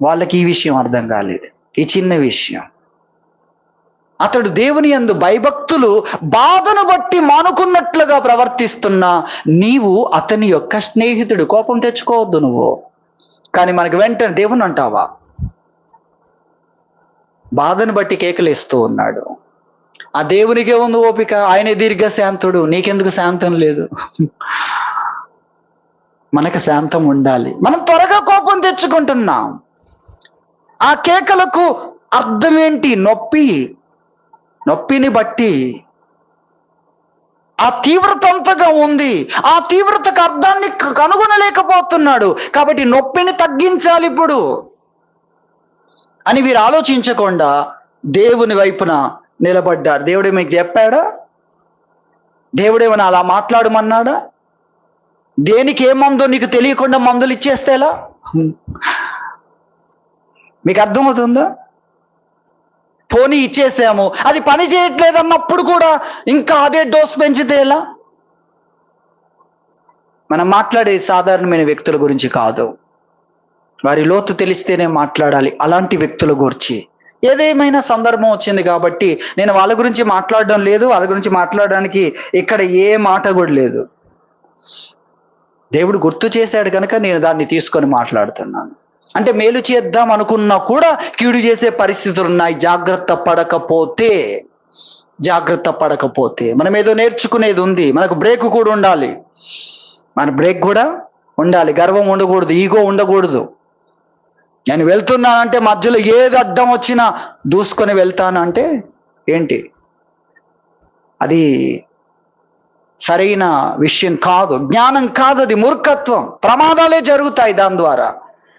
వాళ్ళకి ఈ విషయం అర్థం కాలేదు. ఈ చిన్న విషయం. అతడు దేవుని యందు భయభక్తులు బాధను బట్టి మానుకున్నట్లుగా ప్రవర్తిస్తున్నా నీవు అతని యొక్క స్నేహితుడు, కోపం తెచ్చుకోవద్దు నువ్వు. కానీ మనకి వెంటనే దేవుని అంటావా? బాధను బట్టి కేకలేస్తూ ఉన్నాడు. ఆ దేవునికే ఉంది ఓపిక, ఆయనే దీర్ఘశాంతుడు, నీకెందుకు శాంతం లేదు? మనకు శాంతం ఉండాలి. మనం త్వరగా కోపం తెచ్చుకుంటున్నాం. ఆ కేకలకు అర్థం ఏంటి? నొప్పిని బట్టి ఆ తీవ్రత అంతగా ఉంది, ఆ తీవ్రతకు అర్థాన్ని కనుగొనలేకపోతున్నాడు. కాబట్టి నొప్పిని తగ్గించాలి ఇప్పుడు అని వీరు ఆలోచించకుండా దేవుని వైపున నిలబడ్డారు. దేవుడే మీకు చెప్పాడా? దేవుడేమన్నా అలా మాట్లాడమన్నాడా? దేనికి ఏ మందో నీకు తెలియకుండా మందులు ఇచ్చేస్తే ఎలా? మీకు అర్థమవుతుందా? పోనీ ఇచ్చేసాము, అది పని చేయట్లేదు అన్నప్పుడు కూడా ఇంకా అదే డోస్ పెంచితే ఎలా? మనం మాట్లాడేది సాధారణమైన వ్యక్తుల గురించి కాదు, వారి లోతు తెలిస్తేనే మాట్లాడాలి. అలాంటి వ్యక్తుల గురించి ఏదేమైనా సందర్భం వచ్చింది కాబట్టి నేను వాళ్ళ గురించి మాట్లాడడం లేదు, వాళ్ళ గురించి మాట్లాడడానికి ఇక్కడ ఏ మాట కూడా లేదు. దేవుడు గుర్తు చేశాడు కనుక నేను దాన్ని తీసుకొని మాట్లాడుతున్నాను. అంటే మేలు చేద్దాం అనుకున్నా కూడా కీడు చేసే పరిస్థితులు ఉన్నాయి. జాగ్రత్త పడకపోతే మనం ఏదో నేర్చుకునేది ఉంది, మనకు బ్రేక్ కూడా ఉండాలి. మన బ్రేక్ కూడా ఉండాలి. గర్వం ఉండకూడదు, ఈగో ఉండకూడదు. నేను వెళ్తున్నానంటే మధ్యలో ఏది అడ్డం వచ్చినా దూసుకొని వెళ్తానంటే ఏంటి? అది సరైన విషయం కాదు, జ్ఞానం కాదు, అది మూర్ఖత్వం. ప్రమాదాలే జరుగుతాయి దాని ద్వారా.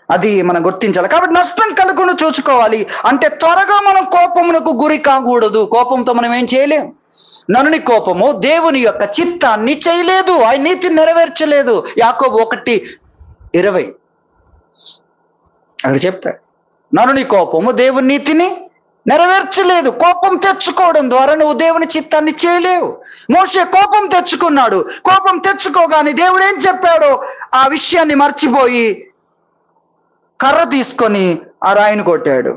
అది మనం గుర్తించాలి. కాబట్టి నష్టం కలగకుండా చూసుకోవాలి. అంటే త్వరగా మనం కోపమునకు గురి కాకూడదు. కోపంతో మనం ఏం చేయలేం. నరుని కోపము దేవుని యొక్క చిత్తాన్ని చేయలేదు, ఆయన నీతిని నెరవేర్చలేదు. యాకోబు 1:20 అక్కడ చెప్పాడు, నరుని కోపము దేవుని నీతిని నెరవేర్చలేదు. కోపం తెచ్చుకోవడం ద్వారా నువ్వు దేవుని చిత్తాన్ని చేయలేవు. మోషే కోపం తెచ్చుకున్నాడు. కోపం తెచ్చుకోగానే దేవుడు ఏం చెప్పాడో ఆ విషయాన్ని మర్చిపోయి కర్ర తీసుకొని ఆ రాయిని కొట్టాడు.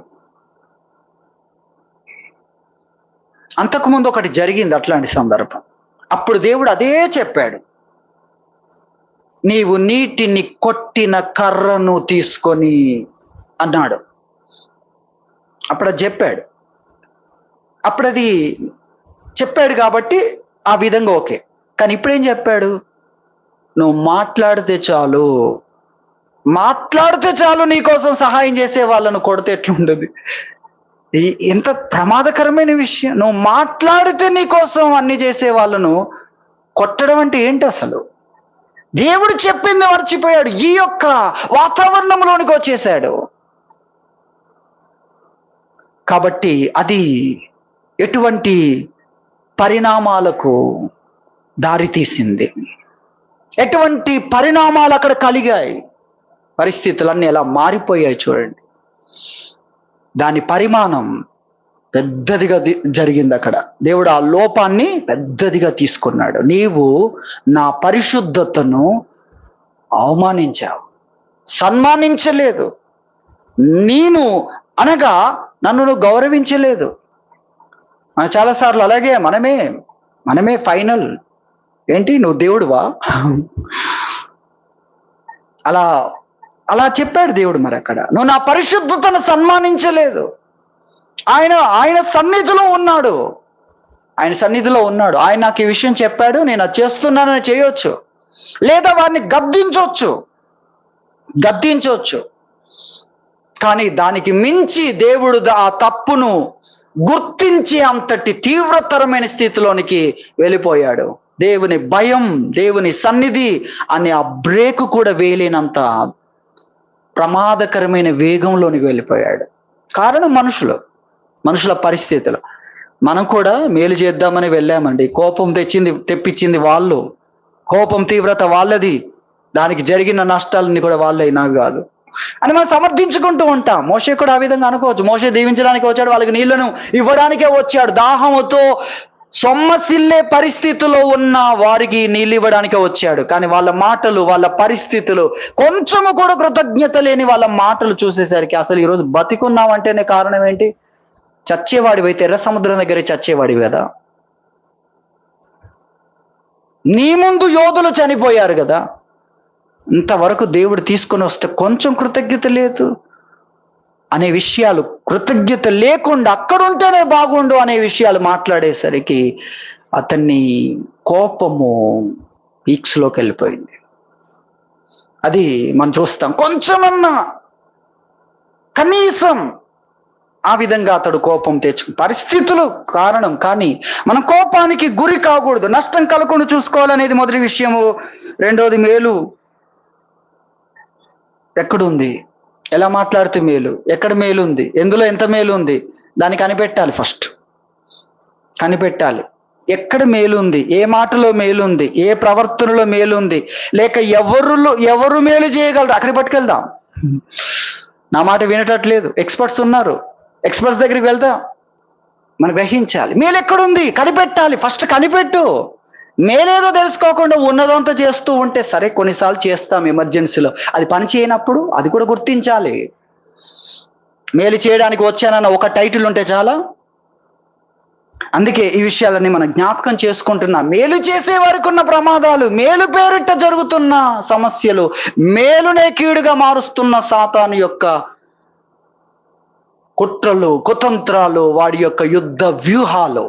అంతకుముందు ఒకటి జరిగింది అట్లాంటి సందర్భం. అప్పుడు దేవుడు అదే చెప్పాడు, నీవు నీటిని కొట్టిన కర్రను తీసుకొని అన్నాడు. అప్పుడు అది చెప్పాడు. అప్పుడు అది చెప్పాడు కాబట్టి ఆ విధంగా ఓకే. కానీ ఇప్పుడేం చెప్పాడు, నువ్వు మాట్లాడితే చాలు, మాట్లాడితే చాలు నీకోసం సహాయం చేసే వాళ్ళను కొడితే ఎట్లుండదు. ఎంత ప్రమాదకరమైన విషయం. నువ్వు మాట్లాడితే నీకోసం అన్ని చేసే వాళ్ళను కొట్టడం అంటే ఏంటి అసలు? దేవుడు చెప్పింది మర్చిపోయాడు, ఈ యొక్క వాతావరణంలోనికి వచ్చేసాడు. కాబట్టి అది ఎటువంటి పరిణామాలకు దారితీసింది, ఎటువంటి పరిణామాలు అక్కడ కలిగాయి, పరిస్థితులన్నీ ఎలా మారిపోయాయి చూడండి. దాని పరిమాణం పెద్దదిగా జరిగింది అక్కడ. దేవుడు ఆ లోపాన్ని పెద్దదిగా తీసుకున్నాడు. నీవు నా పరిశుద్ధతను అవమానించావు, సన్మానించలేదు. నేను అనగా నన్ను నువ్వు గౌరవించలేదు. మన చాలాసార్లు అలాగే మనమే ఫైనల్. ఏంటి నువ్వు దేవుడువా? అలా అలా చెప్పాడు దేవుడు. మరి అక్కడ నువ్వు నా పరిశుద్ధతను సన్మానించలేదు. ఆయన సన్నిధిలో ఉన్నాడు, ఆయన సన్నిధిలో ఉన్నాడు. ఆయన నాకు ఈ విషయం చెప్పాడు, నేను అది చేస్తున్నానని చేయొచ్చు, లేదా వారిని గద్దించవచ్చు. కానీ దానికి మించి దేవుడు ఆ తప్పును గుర్తించి అంతటి తీవ్రతరమైన స్థితిలోనికి వెళ్ళిపోయాడు. దేవుని భయం, దేవుని సన్నిధి అనే ఆ బ్రేక్ కూడా వేయలేనంత ప్రమాదకరమైన వేగంలోనికి వెళ్ళిపోయాడు. కారణం మనుషుల పరిస్థితులు. మనం కూడా మేలు చేద్దామని వెళ్ళామండి, కోపం తెప్పించింది వాళ్ళు, కోపం తీవ్రత వాళ్ళది, దానికి జరిగిన నష్టాలన్నీ కూడా వాళ్ళే, నాకు కాదు అని మనం సమర్థించుకుంటూ ఉంటాం. మోషే కూడా ఆ విధంగా అనుకోవచ్చు. మోషే దీవించడానికి వచ్చాడు, వాళ్ళకి నీళ్లను ఇవ్వడానికే వచ్చాడు. దాహముతో సొమ్మసిల్లే పరిస్థితిలో ఉన్న వారికి నీళ్ళు ఇవ్వడానికే వచ్చాడు. కానీ వాళ్ళ మాటలు, వాళ్ళ పరిస్థితులు, కొంచెము కూడా కృతజ్ఞత లేని వాళ్ళ మాటలు చూసేసరికి అసలు ఈరోజు బతికున్నావంటేనే కారణం ఏంటి? చచ్చేవాడివైతే ఎర్ర సముద్రం దగ్గర చచ్చేవాడివి కదా. నీ ముందు యోధులు చనిపోయారు కదా. ఇంతవరకు దేవుడు తీసుకొని వస్తే కొంచెం కృతజ్ఞత లేదు అనే విషయాలు, కృతజ్ఞత లేకుండా అక్కడుంటేనే బాగుండు అనే విషయాలు మాట్లాడేసరికి అతన్ని కోపము పీక్స్లోకి వెళ్ళిపోయింది. అది మనం చూస్తాం. కొంచెమన్నా కనీసం ఆ విధంగా అతడు కోపం పరిస్థితులు కారణం. కానీ మనం కోపానికి గురి కాకూడదు, నష్టం కలగకుండా చూసుకోవాలనేది మొదటి విషయము. రెండోది, మేలు ఎక్కడుంది, ఎలా మాట్లాడితే మేలు, ఎక్కడ మేలు ఉంది, ఎందులో ఎంత మేలు ఉంది, దాన్ని కనిపెట్టాలి. ఫస్ట్ కనిపెట్టాలి ఎక్కడ మేలు ఉంది, ఏ మాటలో మేలు ఉంది, ఏ ప్రవర్తనలో మేలు ఉంది, లేక ఎవరు మేలు చేయగలరు అక్కడికి పట్టుకెళ్దాం. నా మాట వినేటట్లేదు, ఎక్స్పర్ట్స్ ఉన్నారు, ఎక్స్పర్ట్స్ దగ్గరికి వెళ్దాం. మనం గ్రహించాలి మేలు ఎక్కడుంది, కనిపెట్టాలి. ఫస్ట్ కనిపెట్టు. మేలేదో తెలుసుకోకుండా ఉన్నదంతా చేస్తూ ఉంటే సరే, కొన్నిసార్లు చేస్తాం ఎమర్జెన్సీలో, అది పని చేయనప్పుడు అది కూడా గుర్తించాలి. మేలు చేయడానికి వచ్చానన్న ఒక టైటిల్ ఉంటే చాలా. అందుకే ఈ విషయాలన్నీ మనం జ్ఞాపకం చేసుకుంటున్నాం. మేలు చేసే వారికి ఉన్న ప్రమాదాలు, మేలు పేరిట జరుగుతున్న సమస్యలు, మేలునే కీడుగా మారుస్తున్న సాతాను యొక్క కుట్రలు, కుతంత్రాలు, వాడి యొక్క యుద్ధ వ్యూహాలు,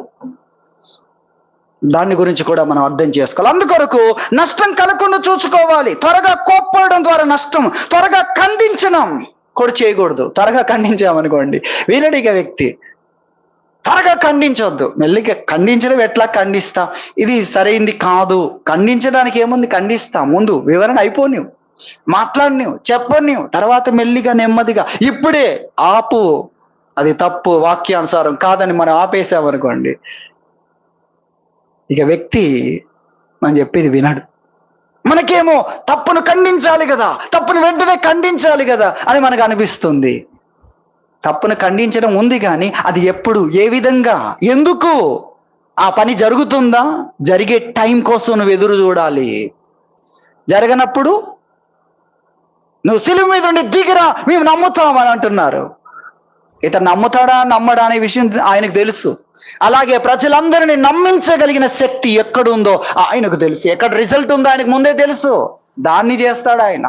దాని గురించి కూడా మనం అర్థం చేసుకోవాలి. అందుకొరకు నష్టం కలగకుండా చూసుకోవాలి. త్వరగా కోప్పడడం ద్వారా నష్టం, త్వరగా ఖండించడం కూడా చేయకూడదు. త్వరగా ఖండించామనుకోండి, వినడిగా వ్యక్తి త్వరగా ఖండించవద్దు. మెల్లిగా ఖండించడం ఎట్లా ఖండిస్తాం, ఇది సరైంది కాదు. ఖండించడానికి ఏముంది, ఖండిస్తాం. ముందు వివరణ అయిపోనివ్వు, మాట్లాడినివ్వు, చెప్పనివ్వు, తర్వాత మెల్లిగా నెమ్మదిగా ఇప్పుడే ఆపు, అది తప్పు, వాక్యానుసారం కాదని మనం ఆపేసామనుకోండి, ఇక వ్యక్తి మనం చెప్పేది వినడు. మనకేమో తప్పును ఖండించాలి కదా, తప్పును వెంటనే ఖండించాలి కదా అని మనకు అనిపిస్తుంది. తప్పును ఖండించడం ఉంది కానీ అది ఎప్పుడు, ఏ విధంగా, ఎందుకు, ఆ పని జరుగుతుందా, జరిగే టైం కోసం నువ్వు ఎదురు చూడాలి. జరగనప్పుడు నువ్వు సిలువ మీద ఉండి దిగిరా, మేము నమ్ముతామని అంటున్నారు. ఇతను నమ్ముతాడా నమ్మడా అనే విషయం ఆయనకు తెలుసు. అలాగే ప్రజలందరినీ నమ్మించగలిగిన శక్తి ఎక్కడుందో ఆయనకు తెలుసు. ఎక్కడ రిజల్ట్ ఉందో ఆయనకు ముందే తెలుసు. దాన్ని చేస్తాడు ఆయన.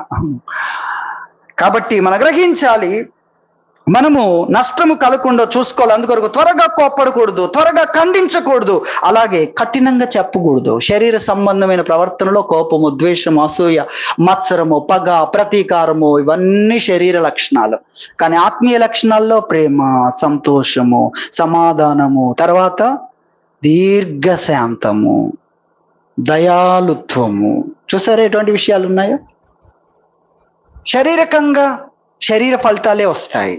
కాబట్టి మనం గ్రహించాలి, మనము నష్టము కలగకుండా చూసుకోవాలి. అందుకొరకు త్వరగా కోప్పడకూడదు, త్వరగా ఖండించకూడదు, అలాగే కఠినంగా చెప్పకూడదు. శరీర సంబంధమైన ప్రవర్తనలో కోపము, ద్వేషము, అసూయ, మత్సరము, పగ, ప్రతీకారము ఇవన్నీ శరీర లక్షణాలు. కానీ ఆత్మీయ లక్షణాల్లో ప్రేమ, సంతోషము, సమాధానము, తర్వాత దీర్ఘశాంతము, దయాలుత్వము. చూసారా ఎటువంటి విషయాలు ఉన్నాయో? శారీరకంగా శరీర ఫలితాలే వస్తాయి,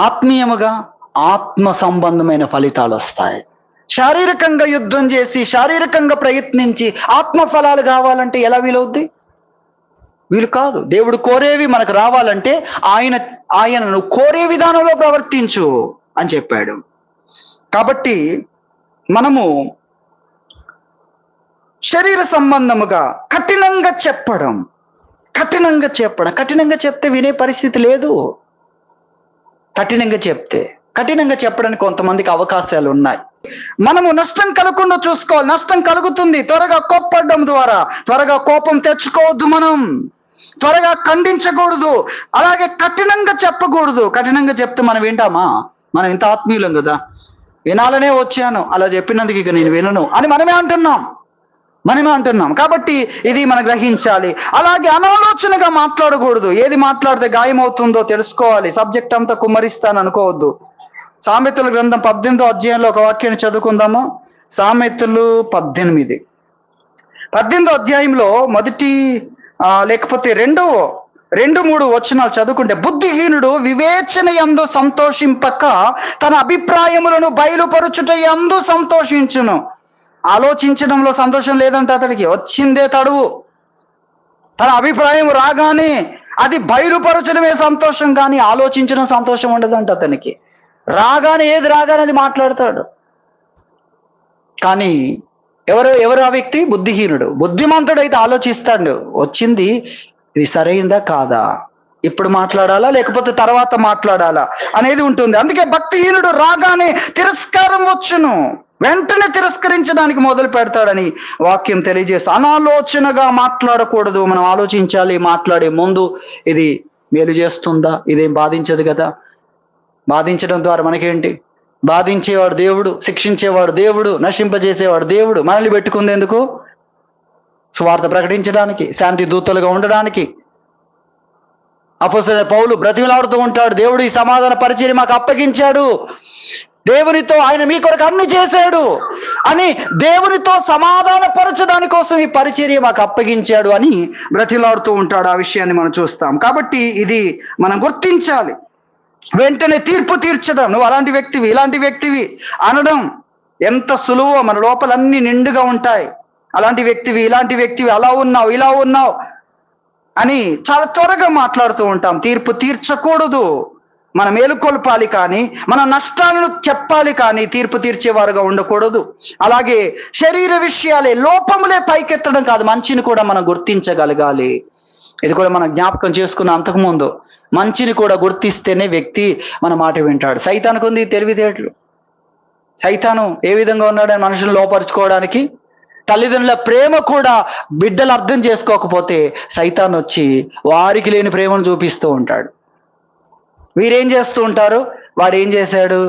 ఆత్మీయముగా ఆత్మ సంబంధమైన ఫలితాలు వస్తాయి. శారీరకంగా యుద్ధం చేసి, శారీరకంగా ప్రయత్నించి ఆత్మ ఫలాలు కావాలంటే ఎలా వీలవుద్ది? వీలు కాదు. దేవుడు కోరేవి మనకు రావాలంటే ఆయనను కోరే విధానంలో ప్రవర్తించు అని చెప్పాడు. కాబట్టి మనము శరీర సంబంధముగా కఠినంగా చెప్తే వినే పరిస్థితి లేదు. కఠినంగా చెప్పడానికి కొంతమందికి అవకాశాలు ఉన్నాయి. మనము నష్టం కలగకుండా చూసుకోవాలి. నష్టం కలుగుతుంది త్వరగా కోప్పడడం ద్వారా. త్వరగా కోపం తెచ్చుకోవద్దు, మనం త్వరగా ఖండించకూడదు, అలాగే కఠినంగా చెప్పకూడదు. కఠినంగా చెప్తే మనం వింటామా? మనం ఇంత ఆత్మీయులం కదా, వినాలనే వచ్చాను, అలా చెప్పినందుకు ఇక నేను వినను అని మనమే అంటున్నాం. కాబట్టి ఇది మనం గ్రహించాలి. అలాగే అనాలోచనగా మాట్లాడకూడదు. ఏది మాట్లాడితే గాయమవుతుందో తెలుసుకోవాలి. సబ్జెక్ట్ అంతా కుమ్మరిస్తాను అనుకోవద్దు. సామెతల గ్రంథం 18వ అధ్యాయంలో ఒక వాక్యాన్ని చదువుకుందాము. సామెతలు 18వ అధ్యాయంలో మొదటి లేకపోతే 2-3 వచనాలు చదువుకుంటే, బుద్ధిహీనుడు వివేచన యందు సంతోషింపక తన అభిప్రాయములను బయలుపరుచుట యందు సంతోషించును. ఆలోచించడంలో సంతోషం లేదంట అతడికి. వచ్చిందే తడువు. తన అభిప్రాయం రాగానే అది బయలుపరచడమే సంతోషం, కానీ ఆలోచించడం సంతోషం ఉండదంట అతనికి. ఏది రాగానే అది మాట్లాడతాడు. కానీ ఎవరు ఆ వ్యక్తి? బుద్ధిహీనుడు. బుద్ధిమంతుడు అయితే ఆలోచిస్తాడు, వచ్చింది ఇది సరైందా కాదా, ఇప్పుడు మాట్లాడాలా లేకపోతే తర్వాత మాట్లాడాలా అనేది ఉంటుంది. అందుకే భక్తిహీనుడు రాగానే తిరస్కారం వచ్చును, వెంటనే తిరస్కరించడానికి మొదలు పెడతాడని వాక్యం తెలియజేస్తా. అనాలోచనగా మాట్లాడకూడదు. మనం ఆలోచించాలి మాట్లాడే ముందు, ఇది మేలు చేస్తుందా, ఇదేం బాధించదు కదా. బాధించడం ద్వారా మనకేంటి? బాధించేవాడు దేవుడు, శిక్షించేవాడు దేవుడు, నశింపజేసేవాడు దేవుడు. మనల్ని పెట్టుకుంది ఎందుకు? సువార్త ప్రకటించడానికి, శాంతి దూతలుగా ఉండడానికి. అపోస్తలుడైన పౌలు బ్రతిమలాడుతూ ఉంటాడు, దేవుడు ఈ సమాధాన పరిచర్య మాకు అప్పగించాడు, దేవునితో ఆయన మీ కొరకు అన్ని చేశాడు అని, దేవునితో సమాధాన పరచడాని కోసం ఈ పరిచర్య మాకు అప్పగించాడు అని బ్రతిమలాడుతూ ఉంటాడు. ఆ విషయాన్ని మనం చూస్తాం. కాబట్టి ఇది మనం గుర్తించాలి. వెంటనే తీర్పు తీర్చడం, నువ్వు అలాంటి వ్యక్తివి, ఇలాంటి వ్యక్తివి అనడం ఎంత సులువో. మన లోపలన్నీ నిండుగా ఉంటాయి. అలాంటి వ్యక్తివి, ఇలాంటి వ్యక్తివి, అలా ఉన్నావు, ఇలా ఉన్నావు అని చాలా త్వరగా మాట్లాడుతూ ఉంటాం. తీర్పు తీర్చకూడదు. మనం మేలుకొల్పాలి కానీ, మన నష్టాలను చెప్పాలి కానీ తీర్పు తీర్చేవారుగా ఉండకూడదు. అలాగే శరీర విషయాలే, లోపములే పైకెత్తడం కాదు, మంచిని కూడా మనం గుర్తించగలగాలి. ఇది కూడా మనం జ్ఞాపకం చేసుకున్న అంతకుముందు, మంచిని కూడా గుర్తిస్తేనే వ్యక్తి మన మాట వింటాడు. సైతానికి ఉంది తెలివితేటలు. సైతాను ఏ విధంగా ఉన్నాడని మనుషులు లోపరుచుకోవడానికి, తల్లిదండ్రుల ప్రేమ కూడా బిడ్డలు అర్థం చేసుకోకపోతే సైతాన్ వచ్చి వారికి లేని ప్రేమను చూపిస్తూ ఉంటాడు. వీరేం చేస్తూ ఉంటారు, వాడేం చేశాడు,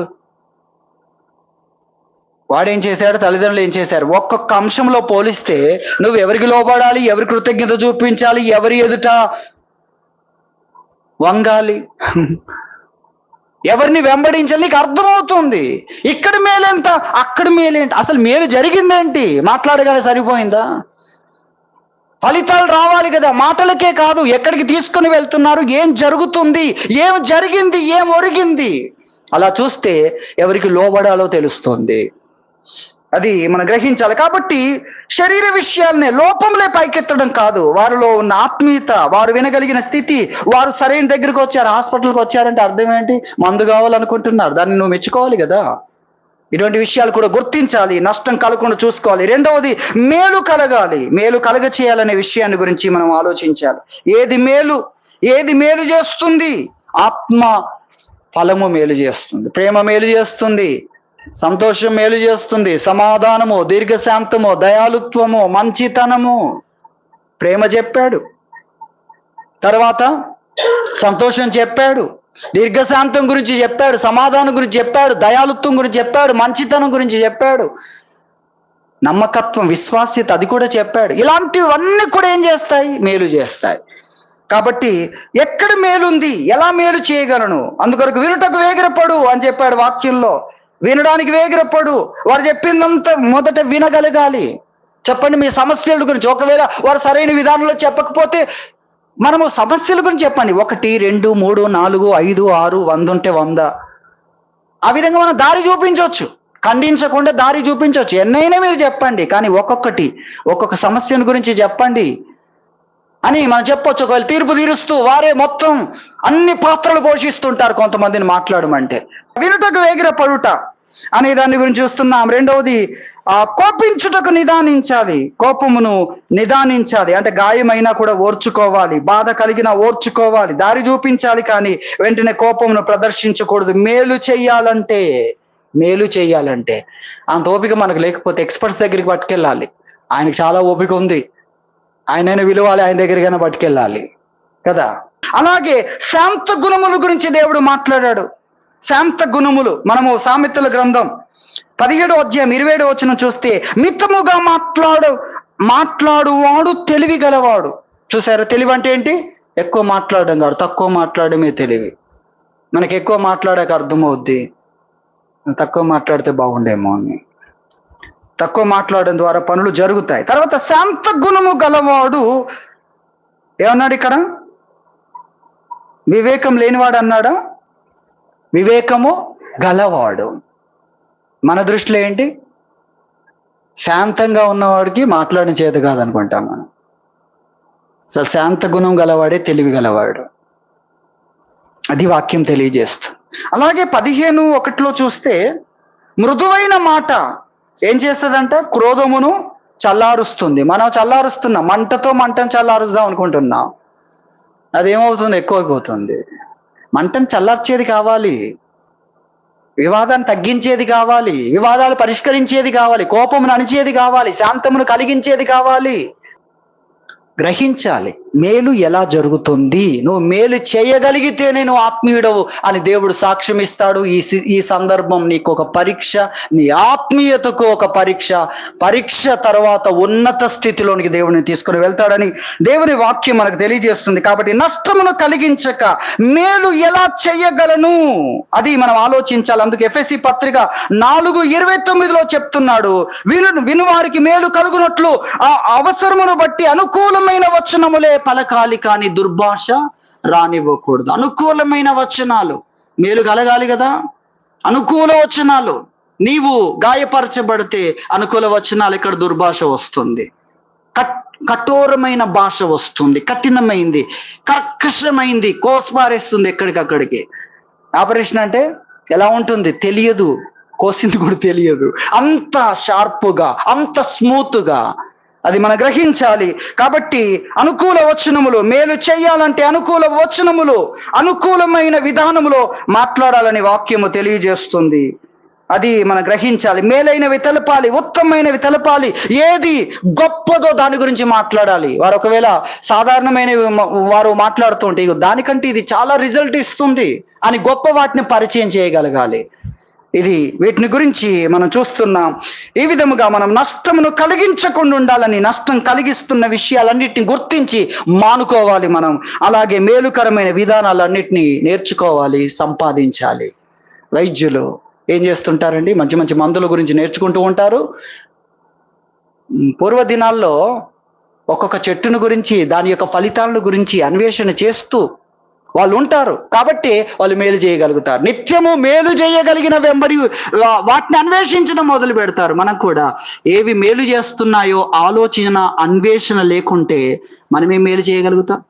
తల్లిదండ్రులు ఏం చేశారు, ఒక్కొక్క అంశంలో పోలిస్తే నువ్వు ఎవరికి లోబడాలి, ఎవరి కృతజ్ఞత చూపించాలి, ఎవరి ఎదుట వంగాలి, ఎవరిని వెంబడించాలి నీకు అర్థమవుతుంది. ఇక్కడ మేలేంత, అక్కడ మేలేంటి, అసలు మేలు జరిగిందేంటి, మాట్లాడగానే సరిపోయిందా? ఫలితాలు రావాలి కదా. మాటలకే కాదు, ఎక్కడికి తీసుకుని వెళ్తున్నారు, ఏం జరుగుతుంది, ఏం జరిగింది, ఏం ఒరిగింది, అలా చూస్తే ఎవరికి లోబడాలో తెలుస్తుంది. అది మనం గ్రహించాలి. కాబట్టి శరీర విషయాలనే లోపంలే పైకెత్తడం కాదు, వారిలో ఉన్న ఆత్మీయత, వారు వినగలిగిన స్థితి, వారు సరైన దగ్గరికి వచ్చారు, హాస్పిటల్కి వచ్చారంటే అర్థం ఏంటి? మందు కావాలనుకుంటున్నారు, దాన్ని నువ్వు మెచ్చుకోవాలి కదా. ఇటువంటి విషయాలు కూడా గుర్తించాలి, నష్టం కలగకుండా చూసుకోవాలి. రెండవది, మేలు కలగాలి. మేలు కలగ చేయాలనే విషయాన్ని గురించి మనం ఆలోచించాలి. ఏది మేలు చేస్తుంది? ఆత్మ ఫలము మేలు చేస్తుంది, ప్రేమ మేలు చేస్తుంది, సంతోషం మేలు చేస్తుంది, సమాధానము, దీర్ఘశాంతము, దయాలుత్వము, మంచితనము. ప్రేమ చెప్పాడు, తర్వాత సంతోషం చెప్పాడు, దీర్ఘశాంతం గురించి చెప్పాడు, సమాధానం గురించి చెప్పాడు, దయాలుత్వం గురించి చెప్పాడు, మంచితనం గురించి చెప్పాడు, నమ్మకత్వం, విశ్వాస్యత అది కూడా చెప్పాడు. ఇలాంటివన్నీ కూడా ఏం చేస్తాయి? మేలు చేస్తాయి. కాబట్టి ఎక్కడ మేలుంది, ఎలా మేలు చేయగలను? అందుకొరకు వినుటకు వేగిరపడు అని చెప్పాడు వాక్యంలో. వినడానికి వేగిరపడు. వారు చెప్పిందంతా మొదట వినగలగాలి. చెప్పండి మీ సమస్యల గురించి. ఒకవేళ వారు సరైన విధానంలో చెప్పకపోతే మనము సమస్యల గురించి చెప్పండి. 1, 2, 3, 4, 5, 6, 100 ఉంటే 100. ఆ విధంగా మనం దారి చూపించవచ్చు, ఖండించకుండా దారి చూపించవచ్చు. ఎన్నైనా మీరు చెప్పండి, కానీ ఒక్కొక్క సమస్యను గురించి చెప్పండి అని మనం చెప్పొచ్చు. ఒకవేళ తీర్పు తీరుస్తూ వారే మొత్తం అన్ని పాత్రలు పోషిస్తుంటారు కొంతమందిని మాట్లాడమంటే. వినుటకు వేగిరపడుట అనే దాని గురించి చూస్తున్నాం. రెండవది, కోపించుటకు నిదానించాలి. కోపమును నిదానించాలి అంటే గాయమైనా కూడా ఓర్చుకోవాలి, బాధ కలిగినా ఓర్చుకోవాలి, దారి చూపించాలి, కానీ వెంటనే కోపమును ప్రదర్శించకూడదు. మేలు చెయ్యాలంటే అంత ఓపిక మనకు లేకపోతే ఎక్స్పర్ట్స్ దగ్గరికి పట్టుకెళ్ళాలి. ఆయనకు చాలా ఓపిక ఉంది, ఆయనైనా విలువాలి, ఆయన దగ్గరికైనా పట్టుకెళ్ళాలి కదా. అలాగే శాంత గుణముల గురించి దేవుడు మాట్లాడాడు. శాంత గుణములు మనము సామెతల గ్రంథం 17వ అధ్యాయం 27వ వచనం చూస్తే, మితముగా మాట్లాడువాడు తెలివి గలవాడు. చూసారు, తెలివి అంటే ఏంటి? ఎక్కువ మాట్లాడడం కాదు, తక్కువ మాట్లాడమే తెలివి. మనకి ఎక్కువ మాట్లాడాక అర్థమవుద్ది, తక్కువ మాట్లాడితే బాగుండేమో అని. తక్కువ మాట్లాడడం ద్వారా పనులు జరుగుతాయి. తర్వాత శాంత గుణము గలవాడు ఏమన్నాడు ఇక్కడ? వివేకం లేనివాడు అన్నాడా? వివేకము గలవాడు. మన దృష్టిలో ఏంటి? శాంతంగా ఉన్నవాడికి మాట్లాడడం చేత కాదనుకుంటాం మనం. అసలు శాంత గుణం గలవాడే తెలివి గలవాడు. అది వాక్యం తెలియజేస్తుంది. అలాగే 15:1 చూస్తే, మృదువైన మాట ఏం చేస్తుందంట? క్రోధమును చల్లారుస్తుంది. మనం చల్లారుస్తున్నాం, మంటను చల్లారుద్దాం అనుకుంటున్నాం, అదేమవుతుంది? ఎక్కువైపోతుంది. మంటను చల్లార్చేది కావాలి, వివాదాన్ని తగ్గించేది కావాలి, వివాదాలు పరిష్కరించేది కావాలి, కోపమును అణిచేది కావాలి, శాంతమును కలిగించేది కావాలి. గ్రహించాలి మేలు ఎలా జరుగుతుంది. నువ్వు మేలు చేయగలిగితేనే నువ్వు ఆత్మీయుడవు అని దేవుడు సాక్ష్యం ఇస్తాడు. ఈ సందర్భం నీకు ఒక పరీక్ష, నీ ఆత్మీయతకు ఒక పరీక్ష తర్వాత ఉన్నత స్థితిలోనికి దేవుడిని తీసుకుని వెళ్తాడని దేవుని వాక్యం మనకు తెలియజేస్తుంది. కాబట్టి నష్టమును కలిగించక మేలు ఎలా చేయగలను అది మనం ఆలోచించాలి. అందుకు ఎఫెసీ పత్రిక 4:29 చెప్తున్నాడు, వినువారికి మేలు కలుగునట్లు ఆ అవసరమును బట్టి అనుకూలమైన వచనములే పలకాలి, కానీ దుర్భాష రానివ్వకూడదు. అనుకూలమైన వచనాలు, మేలు కలగాలి కదా. అనుకూల వచనాలు, నీవు గాయపరచబడితే అనుకూల వచనాలు, ఇక్కడ దుర్భాష వస్తుంది, కఠోరమైన భాష వస్తుంది, కఠినమైంది, కర్కశమైంది, కోస్పారేస్తుంది ఎక్కడికక్కడికి. ఆపరేషన్ అంటే ఎలా ఉంటుంది తెలియదు, కోసింది కూడా తెలియదు, అంత షార్పుగా, అంత స్మూత్గా అది మనం గ్రహించాలి. కాబట్టి అనుకూల వచనములు, మేలు చేయాలంటే అనుకూల వచనములు, అనుకూలమైన విధానములో మాట్లాడాలని వాక్యము తెలియజేస్తుంది. అది మనం గ్రహించాలి. మేలైనవి తెలపాలి, ఉత్తమమైనవి తెలపాలి, ఏది గొప్పదో దాని గురించి మాట్లాడాలి. వారు ఒకవేళ సాధారణమైనవి వారు మాట్లాడుతుంటే దానికంటే ఇది చాలా రిజల్ట్ ఇస్తుంది అని గొప్ప వాటిని పరిచయం చేయగలగాలి. వీటిని గురించి మనం చూస్తున్నాం. ఈ విధముగా మనం నష్టమును కలిగించకుండా ఉండాలని, నష్టం కలిగిస్తున్న విషయాలన్నిటిని గుర్తించి మానుకోవాలి మనం. అలాగే మేలుకరమైన విధానాలన్నిటినీ నేర్చుకోవాలి, సంపాదించాలి. వైద్యులు ఏం చేస్తుంటారండి? మంచి మంచి మందుల గురించి నేర్చుకుంటూ ఉంటారు. పూర్వ దినాల్లో ఒక్కొక్క చెట్టును గురించి, దాని యొక్క ఫలితాలను గురించి అన్వేషణ చేస్తూ వాళ్ళు ఉంటారు కాబట్టి వాళ్ళు మేలు చేయగలుగుతారు. నిత్యము మేలు చేయగలిగిన వెంబడి వాటిని అన్వేషించడం మొదలు పెడతారు. మనకు కూడా ఏవి మేలు చేస్తున్నాయో ఆలోచన అన్వేషణ లేకుంటే మనమేం మేలు చేయగలుగుతాం?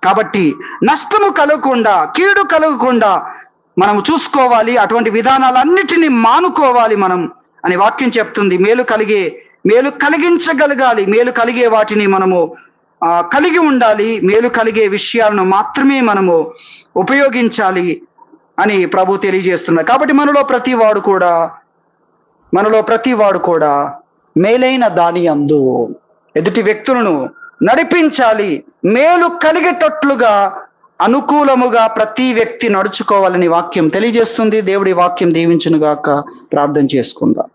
కాబట్టి నష్టము కలగకుండా, కీడు కలగకుండా మనం చూసుకోవాలి. అటువంటి విధానాలన్నిటినీ మానుకోవాలి మనం అని వాక్యం చెప్తుంది. మేలు కలిగించగలగాలి. మేలు కలిగే వాటిని మనము కలిగి ఉండాలి. మేలు కలిగే విషయాలను మాత్రమే మనము ఉపయోగించాలి అని ప్రభు తెలియజేస్తున్నారు. కాబట్టి మనలో ప్రతి వాడు కూడా మేలైన దాని యందు ఎదుటి వ్యక్తులను నడిపించాలి. మేలు కలిగేటట్లుగా అనుకూలముగా ప్రతి వ్యక్తి నడుచుకోవాలని వాక్యం తెలియజేస్తుంది. దేవుడి వాక్యం దీవించునుగాక. ప్రార్థన చేసుకుందాం.